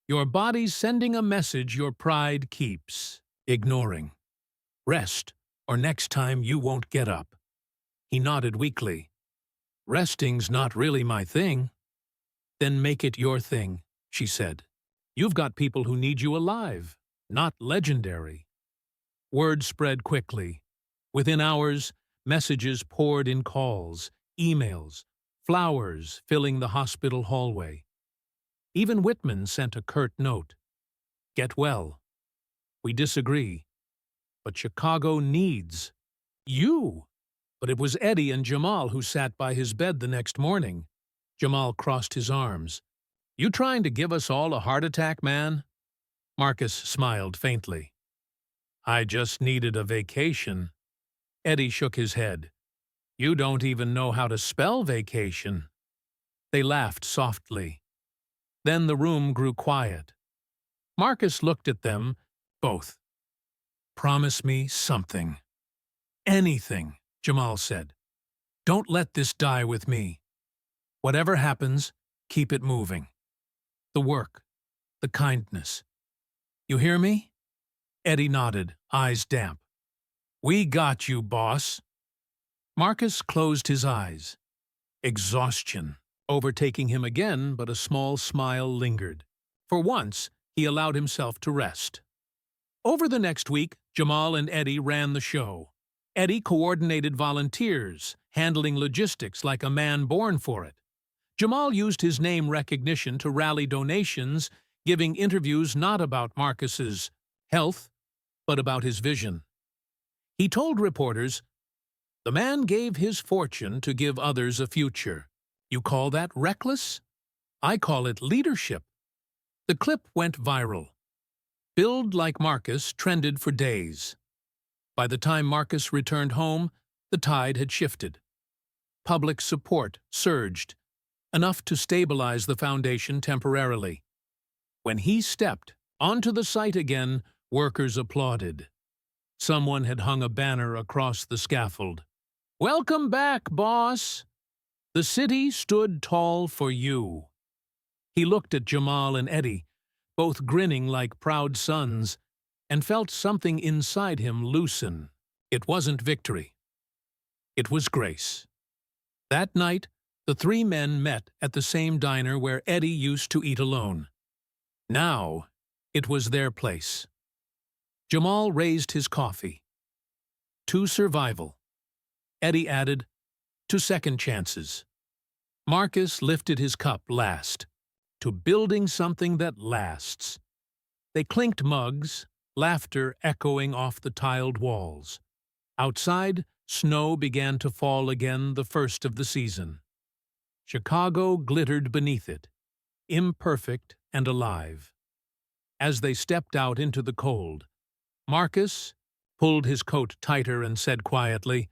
"your body's sending a message your pride keeps ignoring. Rest, or next time you won't get up." He nodded weakly. "Resting's not really my thing." "Then make it your thing," she said. "You've got people who need you alive, not legendary." Word spread quickly. Within hours, messages poured in: calls, emails, flowers filling the hospital hallway. Even Whitman sent a curt note. "Get well. We disagree, but Chicago needs you." But it was Eddie and Jamal who sat by his bed the next morning. Jamal crossed his arms. "You trying to give us all a heart attack, man?" Marcus smiled faintly. "I just needed a vacation." Eddie shook his head. "You don't even know how to spell vacation." They laughed softly. Then the room grew quiet. Marcus looked at them, both. "Promise me something." "Anything," Jamal said. "Don't let this die with me. Whatever happens, keep it moving. The work, the kindness. You hear me?" Eddie nodded, eyes damp. "We got you, boss." Marcus closed his eyes. Exhaustion overtaking him again, but a small smile lingered. For once, he allowed himself to rest. Over the next week, Jamal and Eddie ran the show. Eddie coordinated volunteers, handling logistics like a man born for it. Jamal used his name recognition to rally donations, giving interviews not about Marcus's health, but about his vision. He told reporters, "The man gave his fortune to give others a future. You call that reckless? I call it leadership." The clip went viral. Build like Marcus trended for days. By the time Marcus returned home, the tide had shifted. Public support surged, enough to stabilize the foundation temporarily. When he stepped onto the site again, workers applauded. Someone had hung a banner across the scaffold. "Welcome back, boss! The city stood tall for you." He looked at Jamal and Eddie, both grinning like proud sons, and felt something inside him loosen. It wasn't victory. It was grace. That night, the three men met at the same diner where Eddie used to eat alone. Now, it was their place. Jamal raised his coffee. To survival. Eddie added, to second chances. Marcus lifted his cup last, to building something that lasts. They clinked mugs, laughter echoing off the tiled walls. Outside, snow began to fall again, the first of the season. Chicago glittered beneath it, imperfect and alive. As they stepped out into the cold, Marcus pulled his coat tighter and said quietly,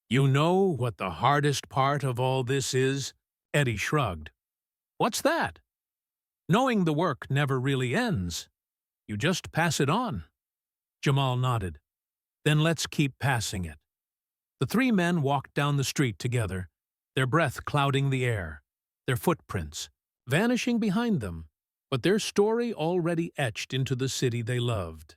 "You know what the hardest part of all this is?" Eddie shrugged. "What's that?" "Knowing the work never really ends. You just pass it on." Jamal nodded. "Then let's keep passing it." The three men walked down the street together, their breath clouding the air, their footprints vanishing behind them, but their story already etched into the city they loved.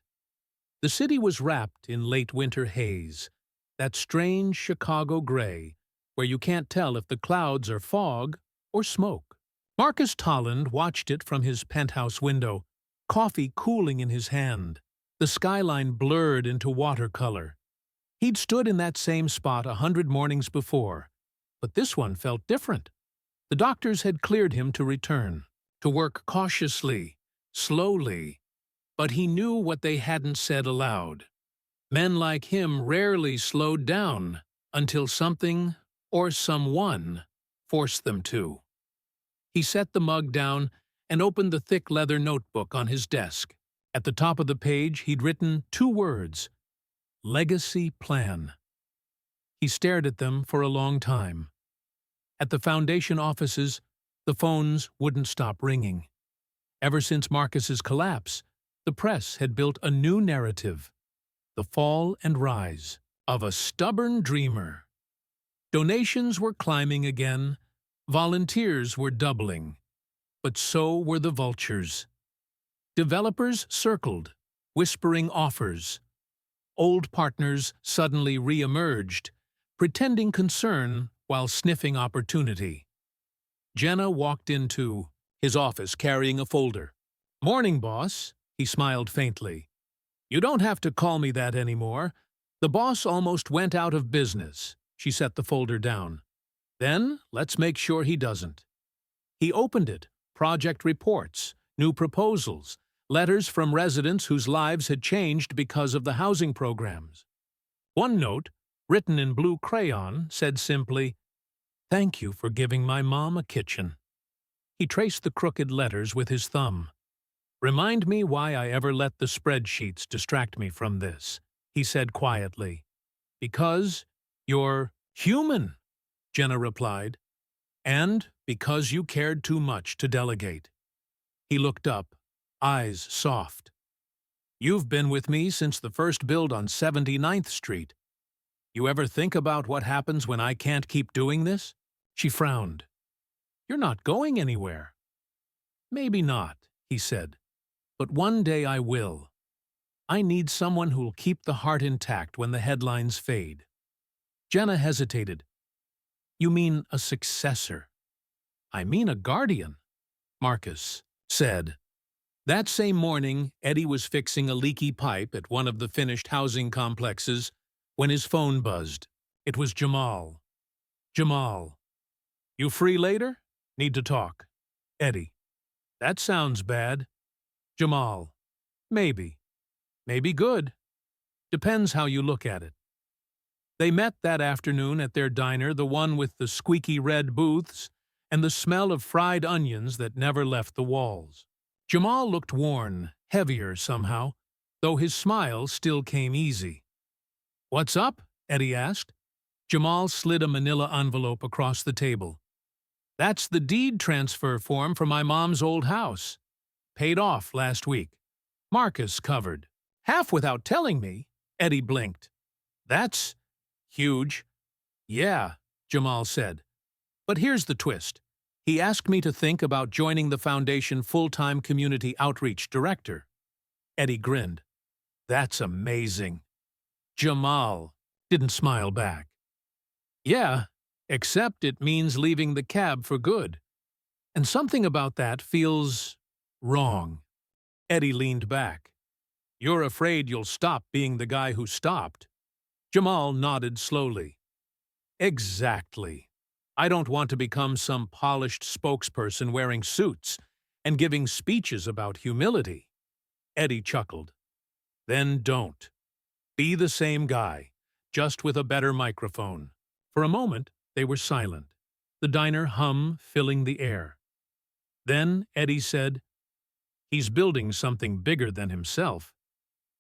The city was wrapped in late winter haze, that strange Chicago gray, where you can't tell if the clouds are fog or smoke. Marcus Tolland watched it from his penthouse window, coffee cooling in his hand, the skyline blurred into watercolor. He'd stood in that same spot 100 mornings before, but this one felt different. The doctors had cleared him to return, to work cautiously, slowly, but he knew what they hadn't said aloud. Men like him rarely slowed down until something or someone forced them to. He set the mug down and opened the thick leather notebook on his desk. At the top of the page, he'd written 2 words, "Legacy Plan." He stared at them for a long time. At the foundation offices, the phones wouldn't stop ringing. Ever since Marcus's collapse, the press had built a new narrative, the fall and rise of a stubborn dreamer. Donations were climbing again, volunteers were doubling, but so were the vultures. Developers circled, whispering offers. Old partners suddenly re-emerged, pretending concern while sniffing opportunity. Jenna walked into his office carrying a folder. "Morning, boss," he smiled faintly. "You don't have to call me that anymore. The boss almost went out of business." She set the folder down. "Then let's make sure he doesn't." He opened it, project reports, new proposals, letters from residents whose lives had changed because of the housing programs. One note, written in blue crayon, said simply, "Thank you for giving my mom a kitchen." He traced the crooked letters with his thumb. "Remind me why I ever let the spreadsheets distract me from this," he said quietly. "Because you're human," Jenna replied, "and because you cared too much to delegate." He looked up, eyes soft. "You've been with me since the first build on 79th Street. You ever think about what happens when I can't keep doing this?" She frowned. "You're not going anywhere." "Maybe not," he said, "but one day I will. I need someone who'll keep the heart intact when the headlines fade." Jenna hesitated. "You mean a successor?" "I mean a guardian," Marcus said. That same morning, Eddie was fixing a leaky pipe at one of the finished housing complexes when his phone buzzed. It was Jamal. "Jamal, you free later? Need to talk." Eddie, "That sounds bad." Jamal, "Maybe. Maybe good. Depends how you look at it." They met that afternoon at their diner, the one with the squeaky red booths and the smell of fried onions that never left the walls. Jamal looked worn, heavier somehow, though his smile still came easy. "What's up?" Eddie asked. Jamal slid a manila envelope across the table. "That's the deed transfer form for my mom's old house. Paid off last week. Marcus covered." "Half without telling me?" Eddie blinked. "That's huge." "Yeah," Jamal said. "But here's the twist. He asked me to think about joining the foundation full-time community outreach director." Eddie grinned. "That's amazing." Jamal didn't smile back. "Yeah, except it means leaving the cab for good. And something about that feels wrong." Eddie leaned back. "You're afraid you'll stop being the guy who stopped." Jamal nodded slowly. "Exactly. I don't want to become some polished spokesperson wearing suits and giving speeches about humility." Eddie chuckled. "Then don't. Be the same guy, just with a better microphone." For a moment, they were silent, the diner hum filling the air. Then Eddie said, "He's building something bigger than himself.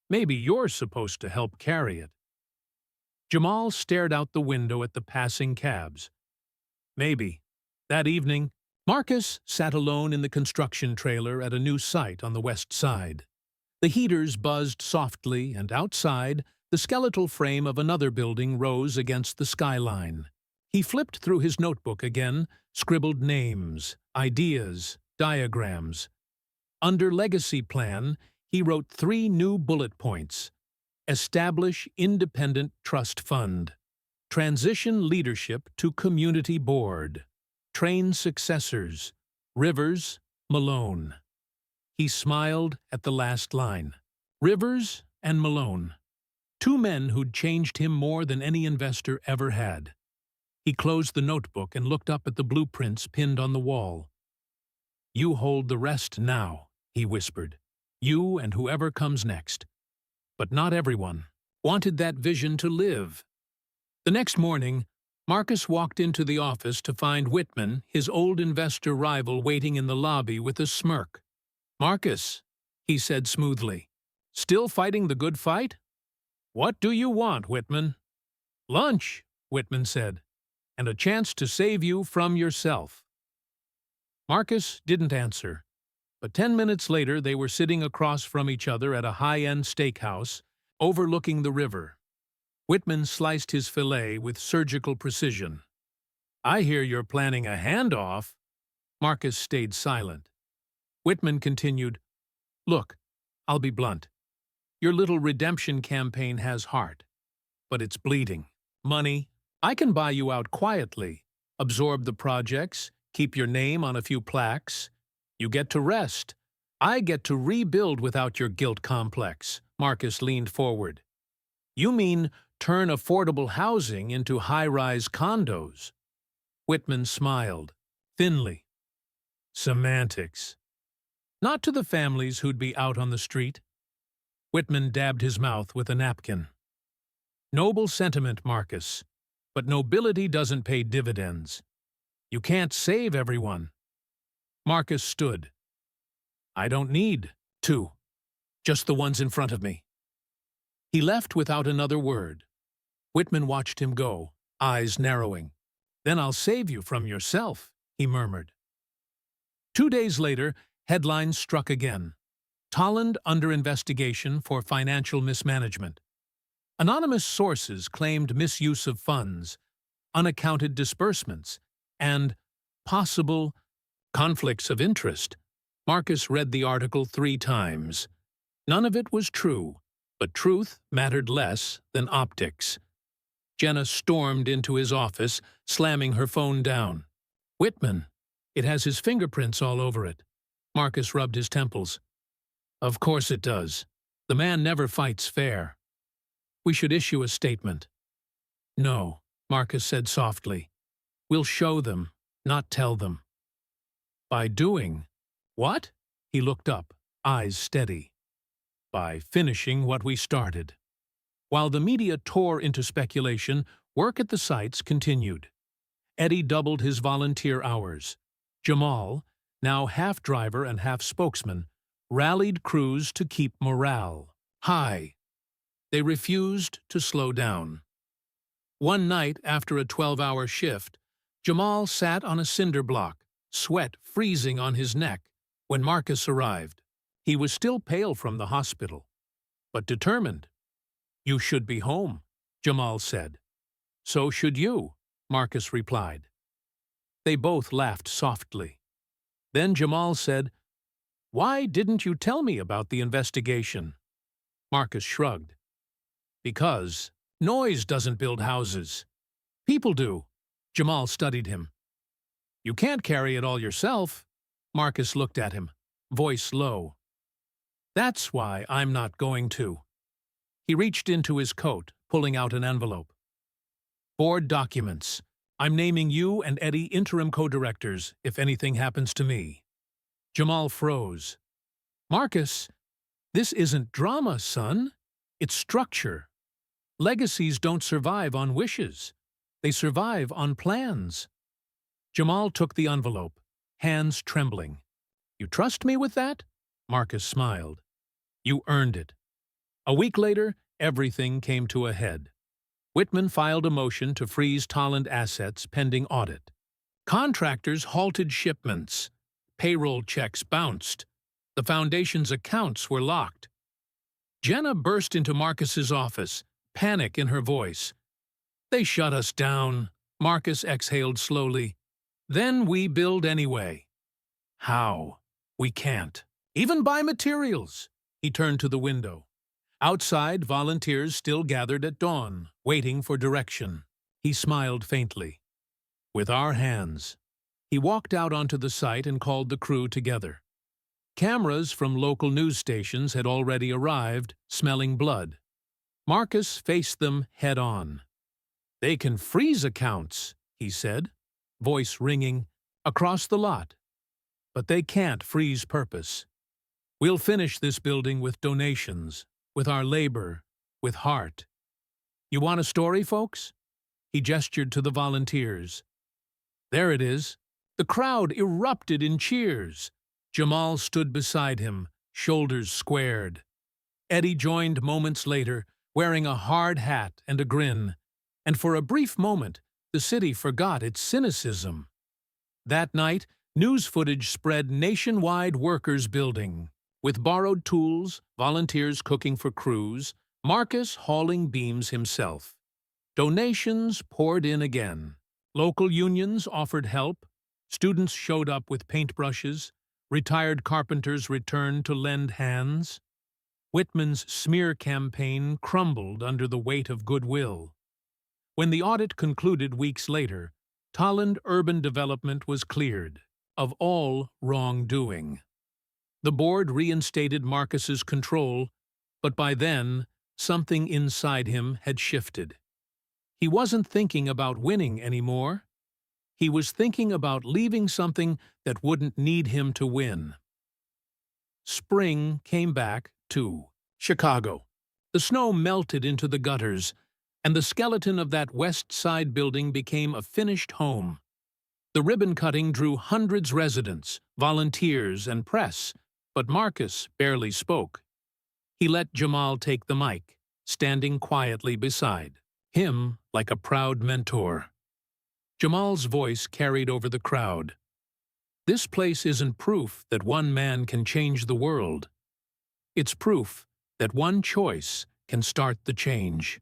Maybe you're supposed to help carry it." Jamal stared out the window at the passing cabs. "Maybe." That evening, Marcus sat alone in the construction trailer at a new site on the west side. The heaters buzzed softly, and outside, the skeletal frame of another building rose against the skyline. He flipped through his notebook again, scribbled names, ideas, diagrams. Under Legacy Plan, he wrote 3 new bullet points. Establish Independent Trust Fund. Transition Leadership to Community Board. Train Successors. Rivers, Malone. He smiled at the last line. Rivers and Malone. 2 men who'd changed him more than any investor ever had. He closed the notebook and looked up at the blueprints pinned on the wall. "You hold the rest now," he whispered. "You and whoever comes next." But not everyone wanted that vision to live. The next morning, Marcus walked into the office to find Whitman, his old investor rival, waiting in the lobby with a smirk. "Marcus," he said smoothly, "still fighting the good fight?" "What do you want, Whitman?" "Lunch," Whitman said, "and a chance to save you from yourself." Marcus didn't answer, but 10 minutes later they were sitting across from each other at a high-end steakhouse overlooking the river. Whitman sliced his fillet with surgical precision. "I hear you're planning a handoff." Marcus stayed silent. Whitman continued, "Look, I'll be blunt. Your little redemption campaign has heart, but it's bleeding. Money, I can buy you out quietly, absorb the projects, keep your name on a few plaques. You get to rest. I get to rebuild without your guilt complex." Marcus leaned forward. "You mean turn affordable housing into high-rise condos?" Whitman smiled, thinly. "Semantics. Not to the families who'd be out on the street." Whitman dabbed his mouth with a napkin. "Noble sentiment, Marcus, but nobility doesn't pay dividends. You can't save everyone." Marcus stood. "I don't need to. Just the ones in front of me." He left without another word. Whitman watched him go, eyes narrowing. "Then I'll save you from yourself," he murmured. 2 days later, headlines struck again. Tolland under investigation for financial mismanagement. Anonymous sources claimed misuse of funds, unaccounted disbursements, and possible conflicts of interest. Marcus read the article 3 times. None of it was true, but truth mattered less than optics. Jenna stormed into his office, slamming her phone down. "Whitman, it has his fingerprints all over it." Marcus rubbed his temples. "Of course it does. The man never fights fair. We should issue a statement." "No," Marcus said softly. "We'll show them, not tell them." "By doing what?" He looked up, eyes steady. "By finishing what we started." While the media tore into speculation, work at the sites continued. Eddie doubled his volunteer hours. Jamal, now half driver and half spokesman, rallied crews to keep morale high. They refused to slow down. One night, after a 12-hour shift, Jamal sat on a cinder block, sweat freezing on his neck, when Marcus arrived. He was still pale from the hospital, but determined. "You should be home," Jamal said. "So should you," Marcus replied. They both laughed softly. Then Jamal said, "Why didn't you tell me about the investigation?" Marcus shrugged. "Because noise doesn't build houses. People do." Jamal studied him. "You can't carry it all yourself." Marcus looked at him, voice low. "That's why I'm not going to." He reached into his coat, pulling out an envelope. "Board documents. I'm naming you and Eddie interim co-directors if anything happens to me." Jamal froze. "Marcus, this isn't drama, son. It's structure. Legacies don't survive on wishes. They survive on plans." Jamal took the envelope, hands trembling. "You trust me with that?" Marcus smiled. "You earned it." A week later, everything came to a head. Whitman filed a motion to freeze Tolland assets pending audit. Contractors halted shipments. Payroll checks bounced. The foundation's accounts were locked. Jenna burst into Marcus's office, panic in her voice. "They shut us down," Marcus exhaled slowly. "Then we build anyway." "How?" "We can't. Even buy materials." He turned to the window. Outside, volunteers still gathered at dawn, waiting for direction. He smiled faintly. "With our hands." He walked out onto the site and called the crew together. Cameras from local news stations had already arrived, smelling blood. Marcus faced them head-on. "They can freeze accounts," he said, voice ringing, "across the lot. But they can't freeze purpose. We'll finish this building with donations, with our labor, with heart. You want a story, folks?" He gestured to the volunteers. There it is. The crowd erupted in cheers. Jamal stood beside him, shoulders squared. Eddie joined moments later, wearing a hard hat and a grin, and for a brief moment, the city forgot its cynicism. That night, news footage spread nationwide workers building. With borrowed tools, volunteers cooking for crews, Marcus hauling beams himself. Donations poured in again. Local unions offered help. Students showed up with paintbrushes. Retired carpenters returned to lend hands. Whitman's smear campaign crumbled under the weight of goodwill. When the audit concluded weeks later, Tolland Urban Development was cleared of all wrongdoing. The board reinstated Marcus's control, but by then, something inside him had shifted. He wasn't thinking about winning anymore. He was thinking about leaving something that wouldn't need him to win. Spring came back, too. Chicago. The snow melted into the gutters, and the skeleton of that West Side building became a finished home. The ribbon cutting drew hundreds residents, volunteers, and press, but Marcus barely spoke. He let Jamal take the mic, standing quietly beside him like a proud mentor. Jamal's voice carried over the crowd. This place isn't proof that one man can change the world. It's proof that one choice can start the change.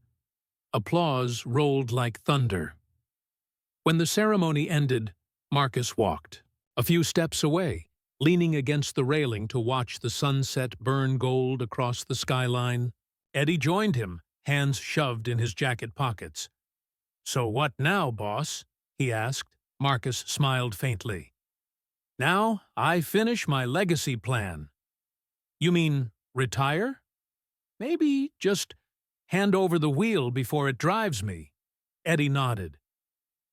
Applause rolled like thunder. When the ceremony ended, Marcus walked. A few steps away, leaning against the railing to watch the sunset burn gold across the skyline, Eddie joined him, hands shoved in his jacket pockets. "So what now, boss?" he asked. Marcus smiled faintly. "Now I finish my legacy plan." "You mean retire?" "Maybe just hand over the wheel before it drives me." Eddie nodded.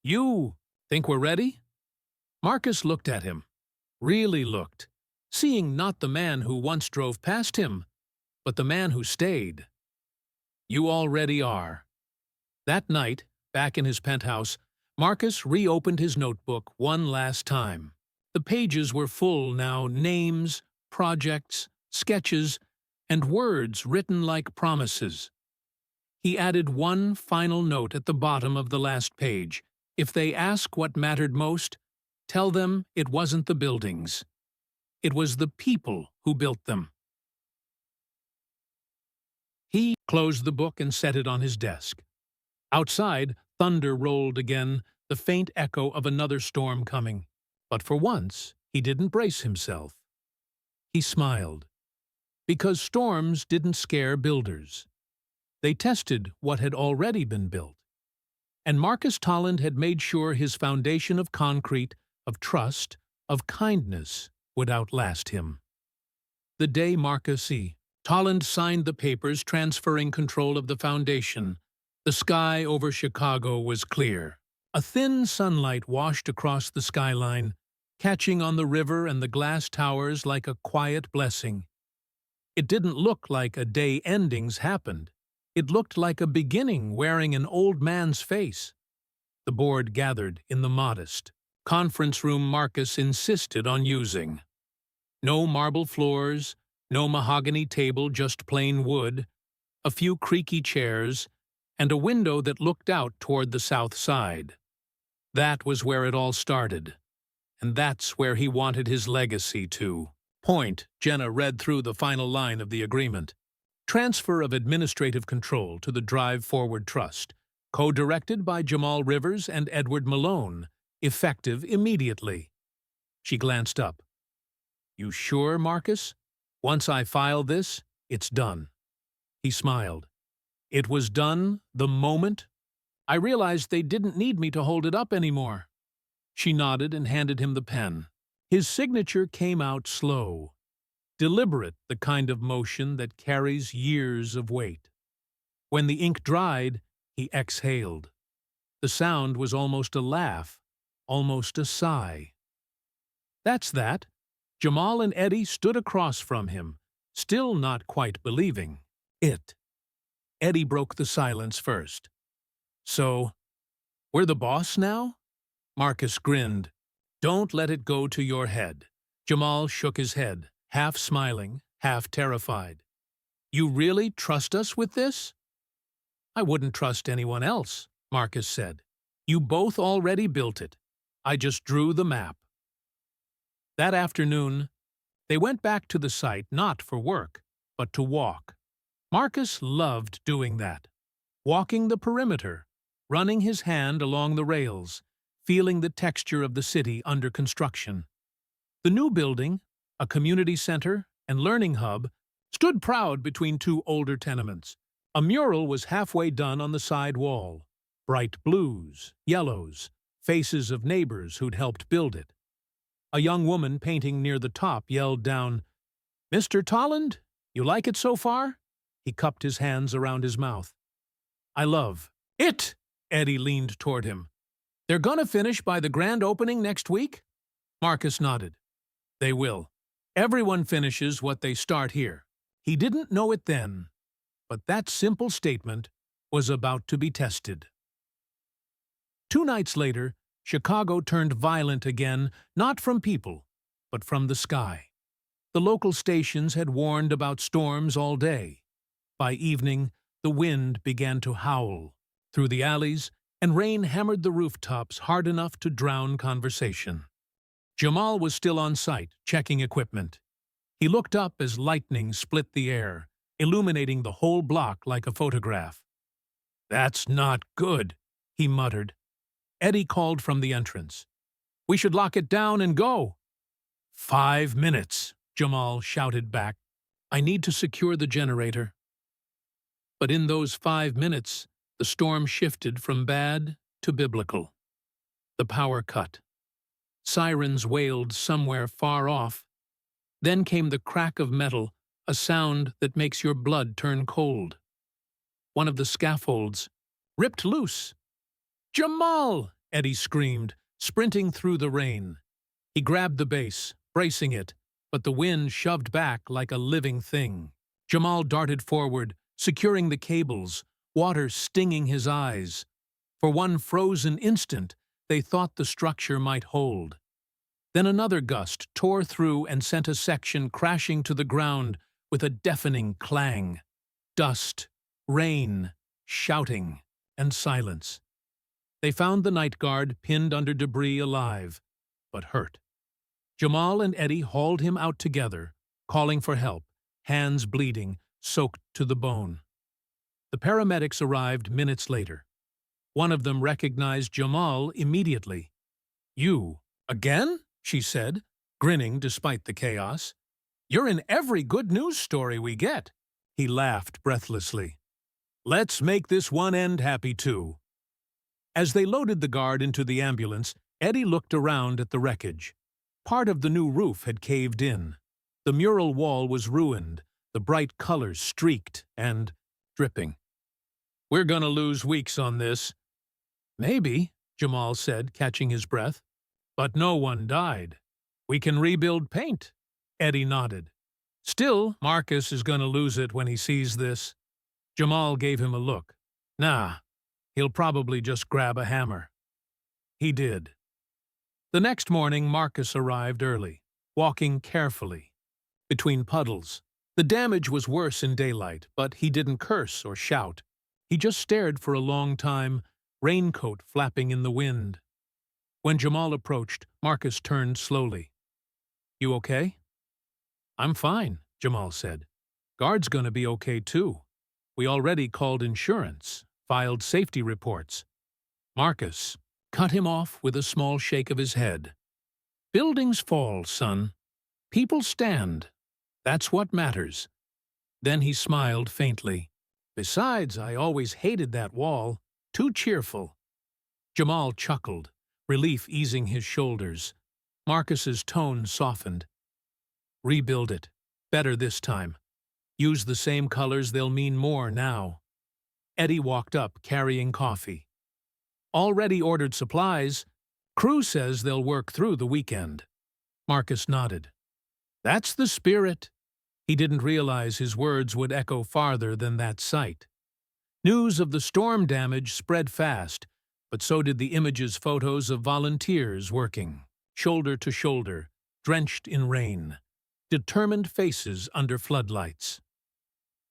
"You think we're ready?" Marcus looked at him. Really looked, seeing not the man who once drove past him, but the man who stayed. "You already are." That night, back in his penthouse, Marcus reopened his notebook one last time. The pages were full now, names, projects, sketches, and words written like promises. He added one final note at the bottom of the last page. If they ask what mattered most, tell them it wasn't the buildings. It was the people who built them. He closed the book and set it on his desk. Outside, thunder rolled again, the faint echo of another storm coming. But for once, he didn't brace himself. He smiled. Because storms didn't scare builders. They tested what had already been built. And Marcus Tolland had made sure his foundation of concrete, of trust, of kindness would outlast him. The day Marcus E. Tolland signed the papers transferring control of the foundation, the sky over Chicago was clear. A thin sunlight washed across the skyline, catching on the river and the glass towers like a quiet blessing. It didn't look like a day endings happened. It looked like a beginning wearing an old man's face. The board gathered in the modest conference room Marcus insisted on using. No marble floors, no mahogany table, just plain wood, a few creaky chairs, and a window that looked out toward the south side. That was where it all started, and that's where he wanted his legacy to point. Jenna read through the final line of the agreement. Transfer of administrative control to the Drive Forward Trust, co-directed by Jamal Rivers and Edward Malone, effective immediately. She glanced up. You sure, Marcus? Once I file this, it's done. He smiled. It was done the moment I realized they didn't need me to hold it up anymore. She nodded and handed him the pen. His signature came out slow, deliberate, the kind of motion that carries years of weight. When the ink dried, he exhaled. The sound was almost a laugh, almost a sigh. That's that. Jamal and Eddie stood across from him, still not quite believing it. Eddie broke the silence first. So, we're the boss now? Marcus grinned. Don't let it go to your head. Jamal shook his head, half smiling, half terrified. You really trust us with this? I wouldn't trust anyone else, Marcus said. You both already built it. I just drew the map. That afternoon, they went back to the site not for work, but to walk. Marcus loved doing that. Walking the perimeter, running his hand along the rails, feeling the texture of the city under construction. The new building, a community center and learning hub, stood proud between two older tenements. A mural was halfway done on the side wall. Bright blues, yellows, faces of neighbors who'd helped build it. A young woman painting near the top yelled down, Mr. Tolland, you like it so far? He cupped his hands around his mouth. I love it. Eddie leaned toward him. They're gonna finish by the grand opening next week? Marcus nodded. They will. Everyone finishes what they start here. He didn't know it then, but that simple statement was about to be tested. 2 nights later, Chicago turned violent again, not from people, but from the sky. The local stations had warned about storms all day. By evening, the wind began to howl through the alleys, and rain hammered the rooftops hard enough to drown conversation. Jamal was still on site, checking equipment. He looked up as lightning split the air, illuminating the whole block like a photograph. That's not good, he muttered. Eddie called from the entrance. We should lock it down and go. 5 minutes, Jamal shouted back. I need to secure the generator. But in those 5 minutes, the storm shifted from bad to biblical. The power cut. Sirens wailed somewhere far off. Then came the crack of metal, a sound that makes your blood turn cold. One of the scaffolds ripped loose. Jamal! Eddie screamed, sprinting through the rain. He grabbed the base, bracing it, but the wind shoved back like a living thing. Jamal darted forward, securing the cables, water stinging his eyes. For one frozen instant, they thought the structure might hold. Then another gust tore through and sent a section crashing to the ground with a deafening clang. Dust, rain, shouting, and silence. They found the night guard pinned under debris alive, but hurt. Jamal and Eddie hauled him out together, calling for help, hands bleeding, soaked to the bone. The paramedics arrived minutes later. One of them recognized Jamal immediately. "You, again?" she said, grinning despite the chaos. "You're in every good news story we get." He laughed breathlessly. "Let's make this one end happy, too." As they loaded the guard into the ambulance, Eddie looked around at the wreckage. Part of the new roof had caved in. The mural wall was ruined, the bright colors streaked and dripping. "We're gonna lose weeks on this." "Maybe," Jamal said, catching his breath. "But no one died. We can rebuild paint." Eddie nodded. "Still, Marcus is gonna lose it when he sees this." Jamal gave him a look. "Nah, he'll probably just grab a hammer." He did. The next morning, Marcus arrived early, walking carefully between puddles. The damage was worse in daylight, but he didn't curse or shout. He just stared for a long time, raincoat flapping in the wind. When Jamal approached, Marcus turned slowly. "You okay?" "I'm fine," Jamal said. "Guard's gonna be okay too. We already called insurance, filed safety reports." Marcus cut him off with a small shake of his head. "Buildings fall, son. People stand. That's what matters." Then he smiled faintly. "Besides, I always hated that wall. Too cheerful." Jamal chuckled, relief easing his shoulders. Marcus's tone softened. "Rebuild it. Better this time. Use the same colors, they'll mean more now." Eddie walked up, carrying coffee. "Already ordered supplies. Crew says they'll work through the weekend." Marcus nodded. "That's the spirit." He didn't realize his words would echo farther than that sight. News of the storm damage spread fast, but so did the photos of volunteers working, shoulder to shoulder, drenched in rain, determined faces under floodlights.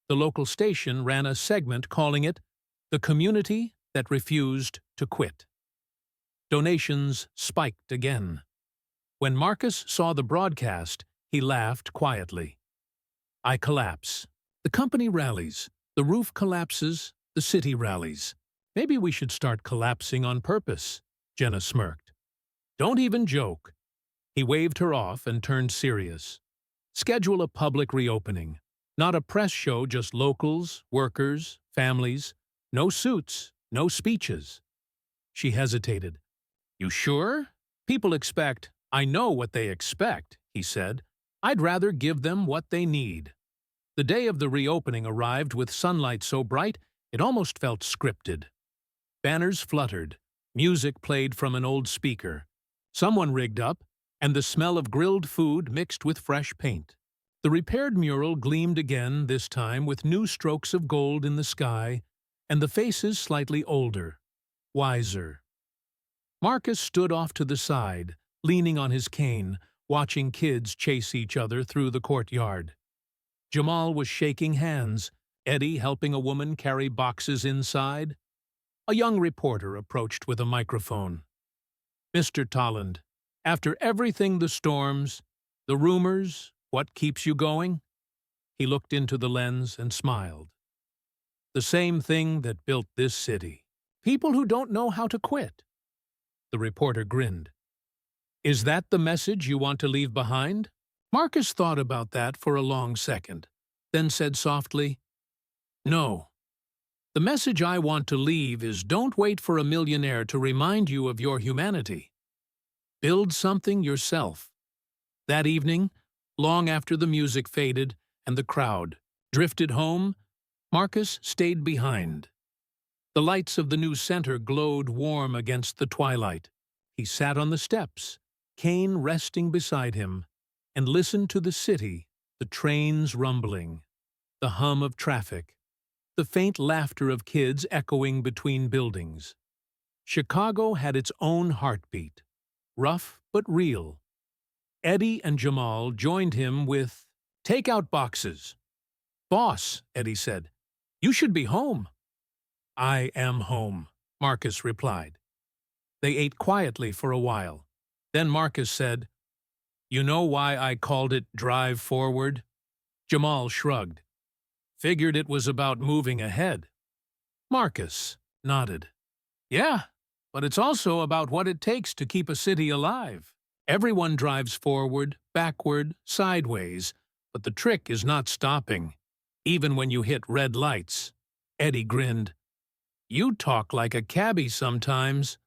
The local station ran a segment calling it "The Community That Refused to Quit." Donations spiked again. When Marcus saw the broadcast, he laughed quietly. "I collapse. The company rallies. The roof collapses. The city rallies. Maybe we should start collapsing on purpose," Jenna smirked. "Don't even joke." He waved her off and turned serious. "Schedule a public reopening. Not a press show, just locals, workers, families. No suits, no speeches." She hesitated. "You sure? People expect—" "I know what they expect," he said. "I'd rather give them what they need." The day of the reopening arrived with sunlight so bright it almost felt scripted. Banners fluttered, music played from an old speaker. Someone rigged up, and the smell of grilled food mixed with fresh paint. The repaired mural gleamed again, this time with new strokes of gold in the sky, and the faces slightly older, wiser. Marcus stood off to the side, leaning on his cane, watching kids chase each other through the courtyard. Jamal was shaking hands, Eddie helping a woman carry boxes inside. A young reporter approached with a microphone. "Mr. Tolland, after everything, the storms, the rumors, what keeps you going?" He looked into the lens and smiled. "The same thing that built this city. People who don't know how to quit." The reporter grinned. "Is that the message you want to leave behind?" Marcus thought about that for a long second, then said softly, "No. The message I want to leave is don't wait for a millionaire to remind you of your humanity. Build something yourself." That evening, long after the music faded and the crowd drifted home, Marcus stayed behind. The lights of the new center glowed warm against the twilight. He sat on the steps, cane resting beside him, and listened to the city, the trains rumbling, the hum of traffic, the faint laughter of kids echoing between buildings. Chicago had its own heartbeat, rough but real, Eddie and Jamal joined him with takeout boxes. "Boss," Eddie said, "you should be home." "I am home," Marcus replied. They ate quietly for a while. Then Marcus said, "You know why I called it Drive Forward?" Jamal shrugged. "Figured it was about moving ahead." Marcus nodded. "Yeah, but it's also about what it takes to keep a city alive. Everyone drives forward, backward, sideways, but the trick is not stopping, even when you hit red lights." Eddie grinned. "You talk like a cabbie sometimes."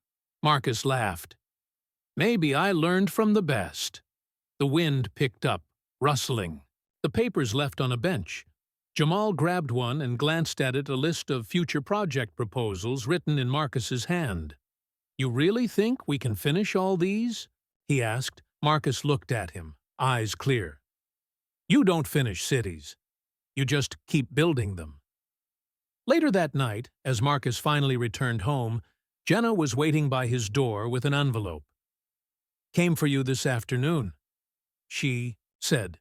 Marcus laughed. "Maybe I learned from the best." The wind picked up, rustling. The papers left on a bench. Jamal grabbed one and glanced at it, a list of future project proposals written in Marcus's hand. "You really think we can finish all these?" he asked. Marcus looked at him, eyes clear. "You don't finish cities. You just keep building them." Later that night, as Marcus finally returned home, Jenna was waiting by his door with an envelope. "Came for you this afternoon," she said.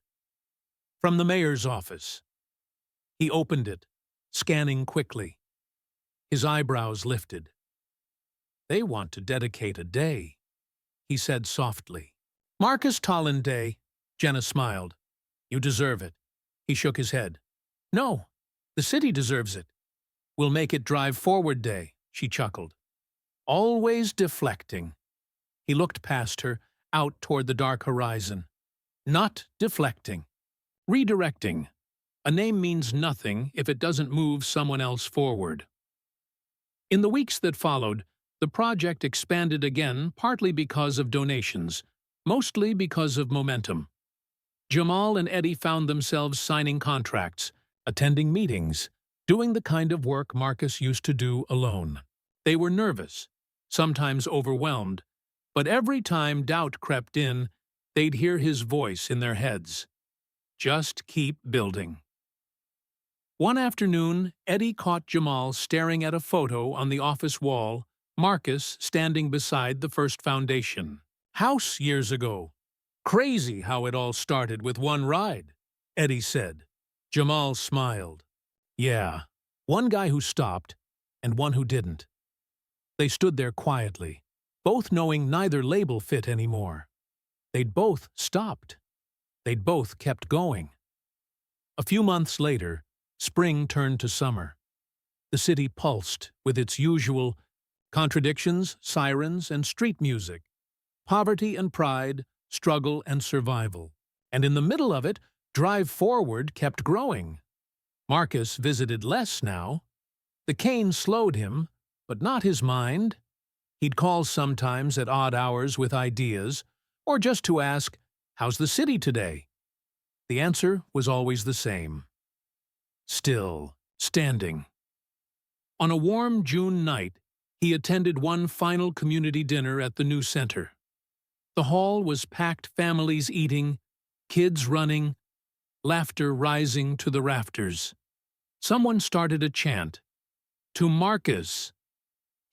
"From the mayor's office." He opened it, scanning quickly. His eyebrows lifted. "They want to dedicate a day," he said softly. "Marcus Tollin Day," Jenna smiled. "You deserve it." He shook his head. "No, the city deserves it. We'll make it Drive Forward Day," she chuckled. "Always deflecting." He looked past her, out toward the dark horizon. "Not deflecting. Redirecting. A name means nothing if it doesn't move someone else forward." In the weeks that followed, the project expanded again, partly because of donations, mostly because of momentum. Jamal and Eddie found themselves signing contracts, attending meetings, doing the kind of work Marcus used to do alone. They were nervous, sometimes overwhelmed, but every time doubt crept in, they'd hear his voice in their heads. Just keep building. One afternoon, Eddie caught Jamal staring at a photo on the office wall, Marcus standing beside the first foundation. "House years ago. Crazy how it all started with one ride," Eddie said. Jamal smiled. "Yeah, one guy who stopped and one who didn't." They stood there quietly, both knowing neither label fit anymore. They'd both stopped. They'd both kept going. A few months later, spring turned to summer. The city pulsed with its usual contradictions, sirens, and street music, poverty and pride, struggle and survival. And in the middle of it, Drive Forward kept growing. Marcus visited less now. The cane slowed him, but not his mind. He'd call sometimes at odd hours with ideas, or just to ask, "How's the city today?" The answer was always the same. Still, standing. On a warm June night, he attended one final community dinner at the new center. The hall was packed, families eating, kids running, laughter rising to the rafters. Someone started a chant. "To Marcus."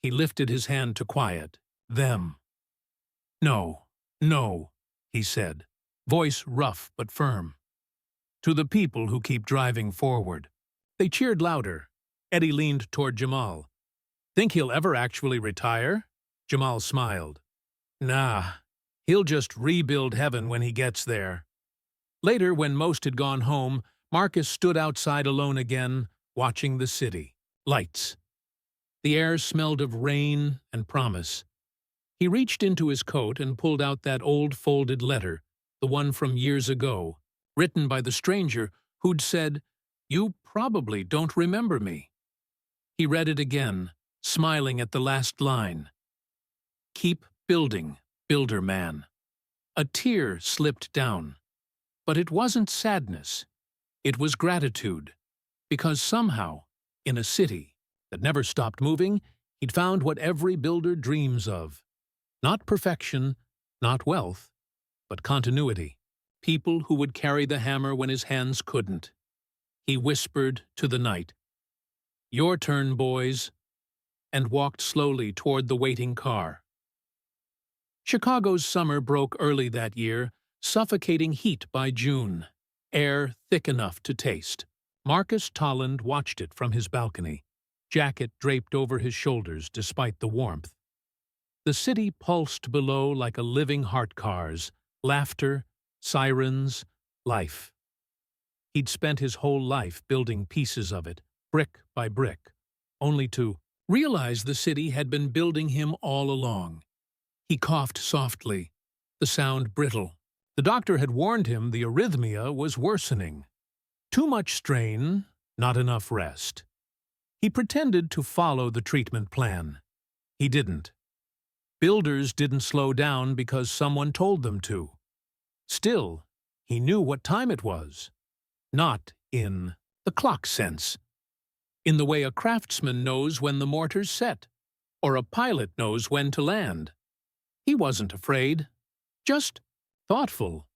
He lifted his hand to quiet them. "No, no," he said, voice rough but firm. "To the people who keep driving forward." They cheered louder. Eddie leaned toward Jamal. "Think he'll ever actually retire?" Jamal smiled. "Nah, he'll just rebuild heaven when he gets there." Later, when most had gone home, Marcus stood outside alone again, watching the city. Lights. The air smelled of rain and promise. He reached into his coat and pulled out that old folded letter, the one from years ago, written by the stranger who'd said, "You probably don't remember me." He read it again, smiling at the last line. "Keep building, builder man." A tear slipped down. But it wasn't sadness. It was gratitude. Because somehow, in a city that never stopped moving, he'd found what every builder dreams of. Not perfection, not wealth, but continuity. People who would carry the hammer when his hands couldn't. He whispered to the night, "Your turn, boys," and walked slowly toward the waiting car. Chicago's summer broke early that year, Suffocating heat by June. Air thick enough to taste. Marcus Tolland watched it from his balcony, jacket draped over his shoulders despite the warmth. The city pulsed below like a living heart cars, laughter, sirens, life. He'd spent his whole life building pieces of it, brick by brick, only to realize the city had been building him all along. He coughed softly, the sound brittle. The doctor had warned him the arrhythmia was worsening. Too much strain, not enough rest. He pretended to follow the treatment plan. He didn't. Builders didn't slow down because someone told them to. Still, he knew what time it was. Not in the clock sense. In the way a craftsman knows when the mortar's set, or a pilot knows when to land. He wasn't afraid, just thoughtful.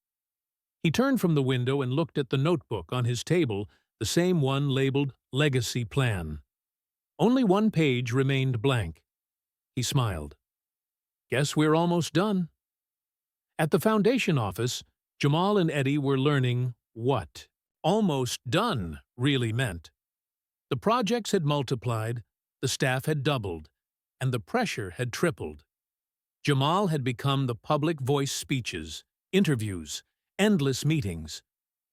He turned from the window and looked at the notebook on his table, the same one labeled Legacy Plan. Only one page remained blank. He smiled. Guess we're almost done. At the foundation office, Jamal and Eddie were learning what almost done really meant. The projects had multiplied, the staff had doubled, and the pressure had tripled. Jamal had become the public voice speeches, interviews, endless meetings.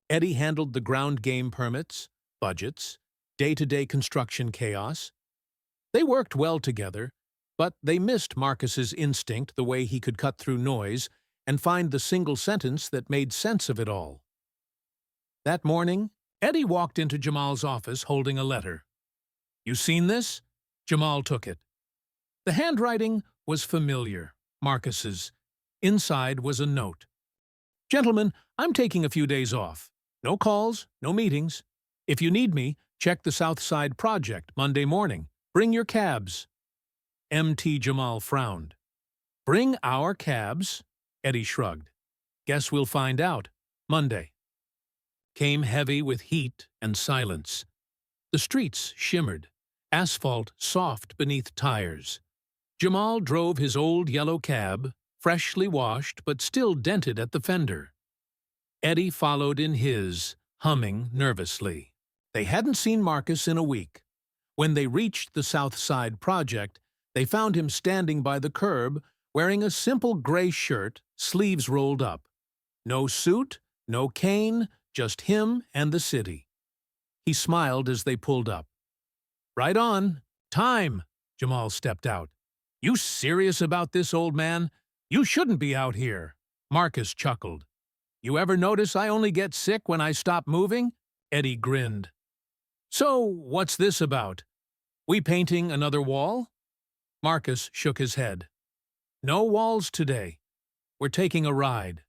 Eddie handled the ground game permits, budgets, day-to-day construction chaos. They worked well together, but they missed Marcus's instinct, the way he could cut through noise and find the single sentence that made sense of it all. That morning, Eddie walked into Jamal's office holding a letter. "You seen this?" Jamal took it. The handwriting was familiar, Marcus's. Inside was a note. "Gentlemen, I'm taking a few days off. No calls, no meetings. If you need me, check the South Side project Monday morning. Bring your cabs." M.T. Jamal frowned. "Bring our cabs?" Eddie shrugged. "Guess we'll find out. Monday." Came heavy with heat and silence. The streets shimmered, asphalt soft beneath tires. Jamal drove his old yellow cab, freshly washed but still dented at the fender. Eddie followed in his, humming nervously. They hadn't seen Marcus in a week. When they reached the South Side project, they found him standing by the curb, wearing a simple gray shirt, sleeves rolled up. No suit, no cane, just him and the city. He smiled as they pulled up. "Right on. Time." Jamal stepped out. "You serious about this, old man? You shouldn't be out here." Marcus chuckled. "You ever notice I only get sick when I stop moving?" Eddie grinned. "So, what's this about? We painting another wall?" Marcus shook his head. "No walls today. We're taking a ride."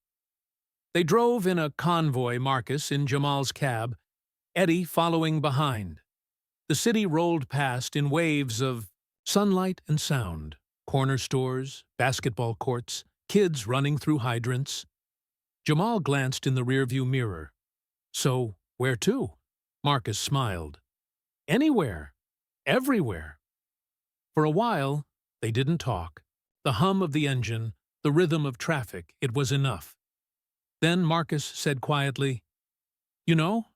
They drove in a convoy, Marcus in Jamal's cab, Eddie following behind. The city rolled past in waves of sunlight and sound. Corner stores, basketball courts, kids running through hydrants. Jamal glanced in the rearview mirror. "So, where to?" Marcus smiled. "Anywhere. Everywhere." For a while, they didn't talk. The hum of the engine, the rhythm of traffic, it was enough. Then Marcus said quietly, "You know,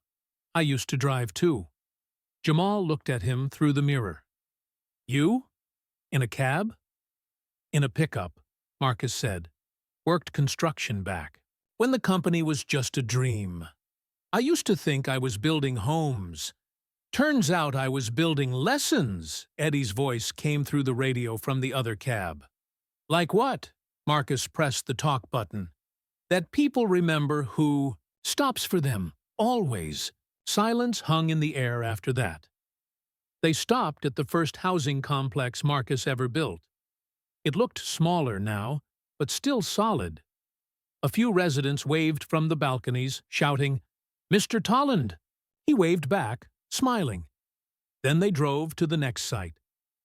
I used to drive too." Jamal looked at him through the mirror. "You? In a cab?" "In a pickup," Marcus said. "Worked construction back, when the company was just a dream. I used to think I was building homes. Turns out I was building lessons." Eddie's voice came through the radio from the other cab. "Like what?" Marcus pressed the talk button. "That people remember who stops for them, always." Silence hung in the air after that. They stopped at the first housing complex Marcus ever built. It looked smaller now, but still solid. A few residents waved from the balconies, shouting, "Mr. Tolland!" He waved back, smiling. Then they drove to the next site,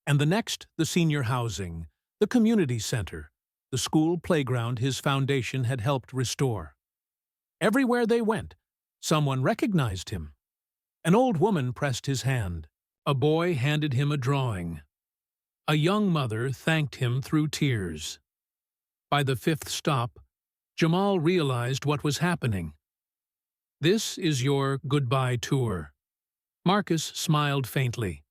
and the next the senior housing, the community center, the school playground his foundation had helped restore. Everywhere they went, someone recognized him. An old woman pressed his hand. A boy handed him a drawing. A young mother thanked him through tears. By the fifth stop, Jamal realized what was happening. "This is your goodbye tour." Marcus smiled faintly.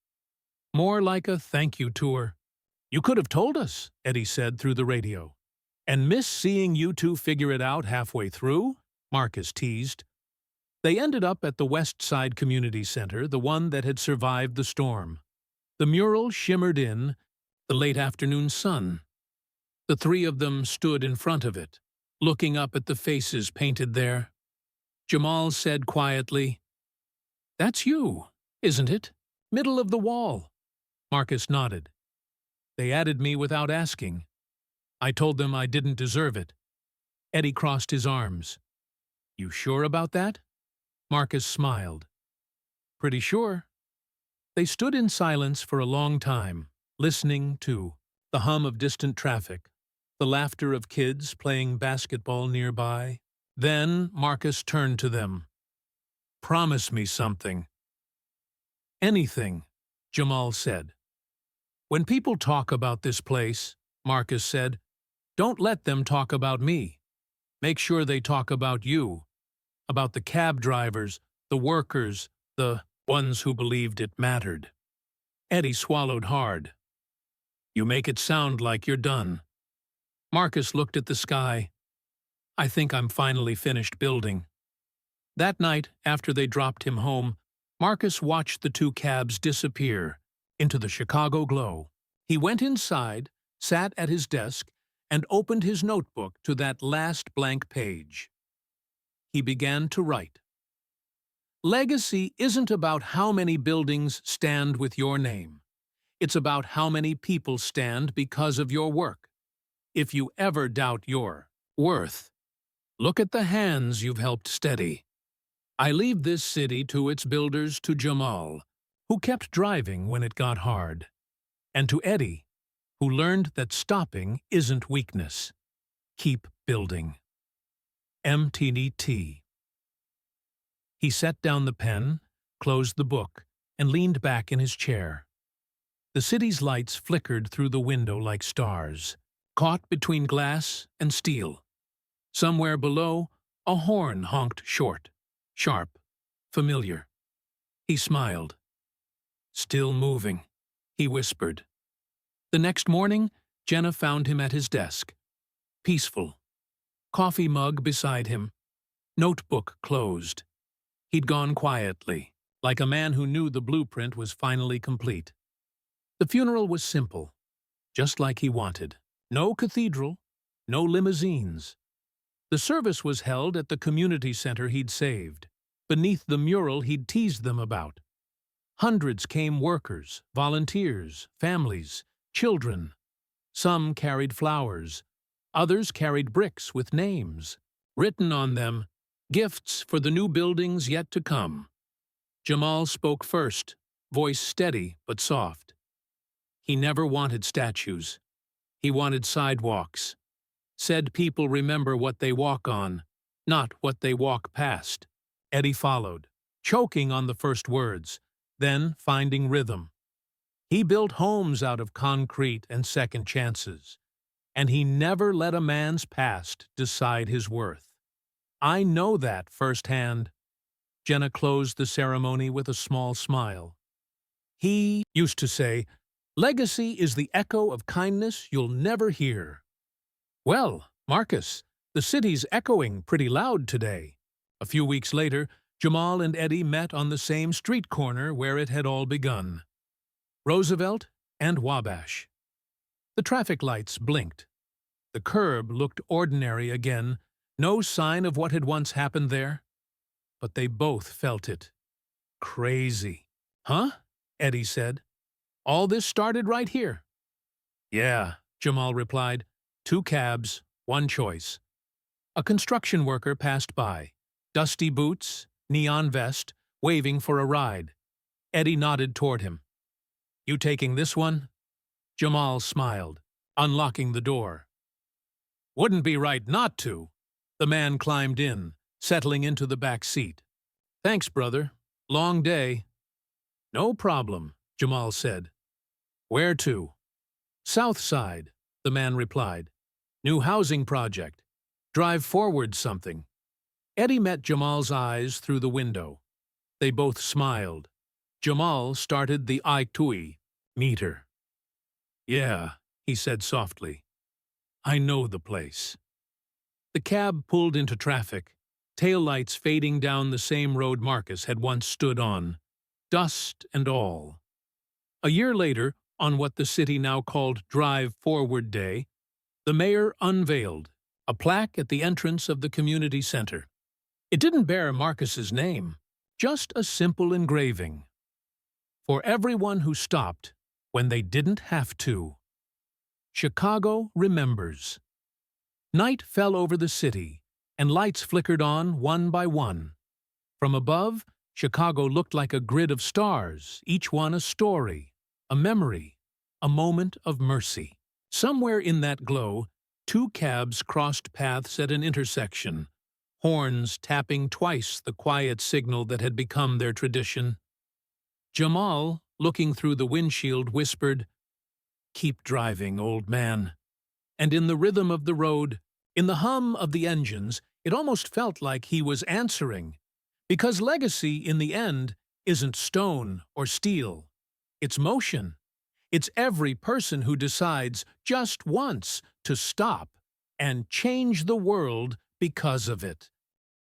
"More like a thank you tour." "You could have told us," Eddie said through the radio. "And miss seeing you two figure it out halfway through?" Marcus teased. They ended up at the West Side Community Center, the one that had survived the storm. The mural shimmered in the late afternoon sun. The three of them stood in front of it, looking up at the faces painted there. Jamal said quietly, "That's you, isn't it? Middle of the wall." Marcus nodded. "They added me without asking. I told them I didn't deserve it." Eddie crossed his arms. "You sure about that?" Marcus smiled. "Pretty sure." They stood in silence for a long time, listening to the hum of distant traffic, the laughter of kids playing basketball nearby. Then Marcus turned to them. "Promise me something." "Anything," Jamal said. "When people talk about this place," Marcus said, "don't let them talk about me. Make sure they talk about you, about the cab drivers, the workers, the ones who believed it mattered." Eddie swallowed hard. "You make it sound like you're done." Marcus looked at the sky. "I think I'm finally finished building." That night, after they dropped him home, Marcus watched the two cabs disappear into the Chicago glow. He went inside, sat at his desk, and opened his notebook to that last blank page. He began to write. "Legacy isn't about how many buildings stand with your name. It's about how many people stand because of your work. If you ever doubt your worth, look at the hands you've helped steady. I leave this city to its builders, to Jamal, who kept driving when it got hard, and to Eddie, who learned that stopping isn't weakness. Keep building. MTNT." He set down the pen, closed the book, and leaned back in his chair. The city's lights flickered through the window like stars, caught between glass and steel. Somewhere below, a horn honked short, sharp, familiar. He smiled. "Still moving," he whispered. The next morning, Jenna found him at his desk. Peaceful. Coffee mug beside him. Notebook closed. He'd gone quietly, like a man who knew the blueprint was finally complete. The funeral was simple, just like he wanted. No cathedral, no limousines. The service was held at the community center he'd saved, beneath the mural he'd teased them about. Hundreds came: workers, volunteers, families, children. Some carried flowers. Others carried bricks with names written on them, gifts for the new buildings yet to come. Jamal spoke first, voice steady but soft. He never wanted statues. He wanted sidewalks. Said people remember what they walk on, not what they walk past. Eddie followed, choking on the first words, then finding rhythm. He built homes out of concrete and second chances, and he never let a man's past decide his worth. I know that firsthand. Jenna closed the ceremony with a small smile. He used to say, "Legacy is the echo of kindness you'll never hear." Well, Marcus, the city's echoing pretty loud today. A few weeks later, Jamal and Eddie met on the same street corner where it had all begun. Roosevelt and Wabash. The traffic lights blinked. The curb looked ordinary again, no sign of what had once happened there. But they both felt it. Crazy. "Huh?" Eddie said. "All this started right here." "Yeah," Jamal replied. "Two cabs, one choice." A construction worker passed by, dusty boots, neon vest, waving for a ride. Eddie nodded toward him. "You taking this one?" Jamal smiled, unlocking the door. "Wouldn't be right not to." The man climbed in, settling into the back seat. "Thanks, brother. Long day." "No problem," Jamal said. "Where to?" "South Side," the man replied. "New housing project. Drive forward something. Eddie met Jamal's eyes through the window. They both smiled. Jamal started the I-Tui meter. Yeah, he said softly. I know the place. The cab pulled into traffic, taillights fading down the same road Marcus had once stood on, dust and all. A year later, on what the city now called Drive Forward Day, the mayor unveiled a plaque at the entrance of the community center. It didn't bear Marcus's name, just a simple engraving. For everyone who stopped when they didn't have to. Chicago remembers. Night fell over the city, and lights flickered on one by one. From above, Chicago looked like a grid of stars, each one a story, a memory, a moment of mercy. Somewhere in that glow, two cabs crossed paths at an intersection, horns tapping twice the quiet signal that had become their tradition. Jamal, looking through the windshield, whispered, "Keep driving, old man." And in the rhythm of the road, in the hum of the engines, it almost felt like he was answering. Because legacy, in the end, isn't stone or steel. It's motion. It's every person who decides just once to stop and change the world because of it.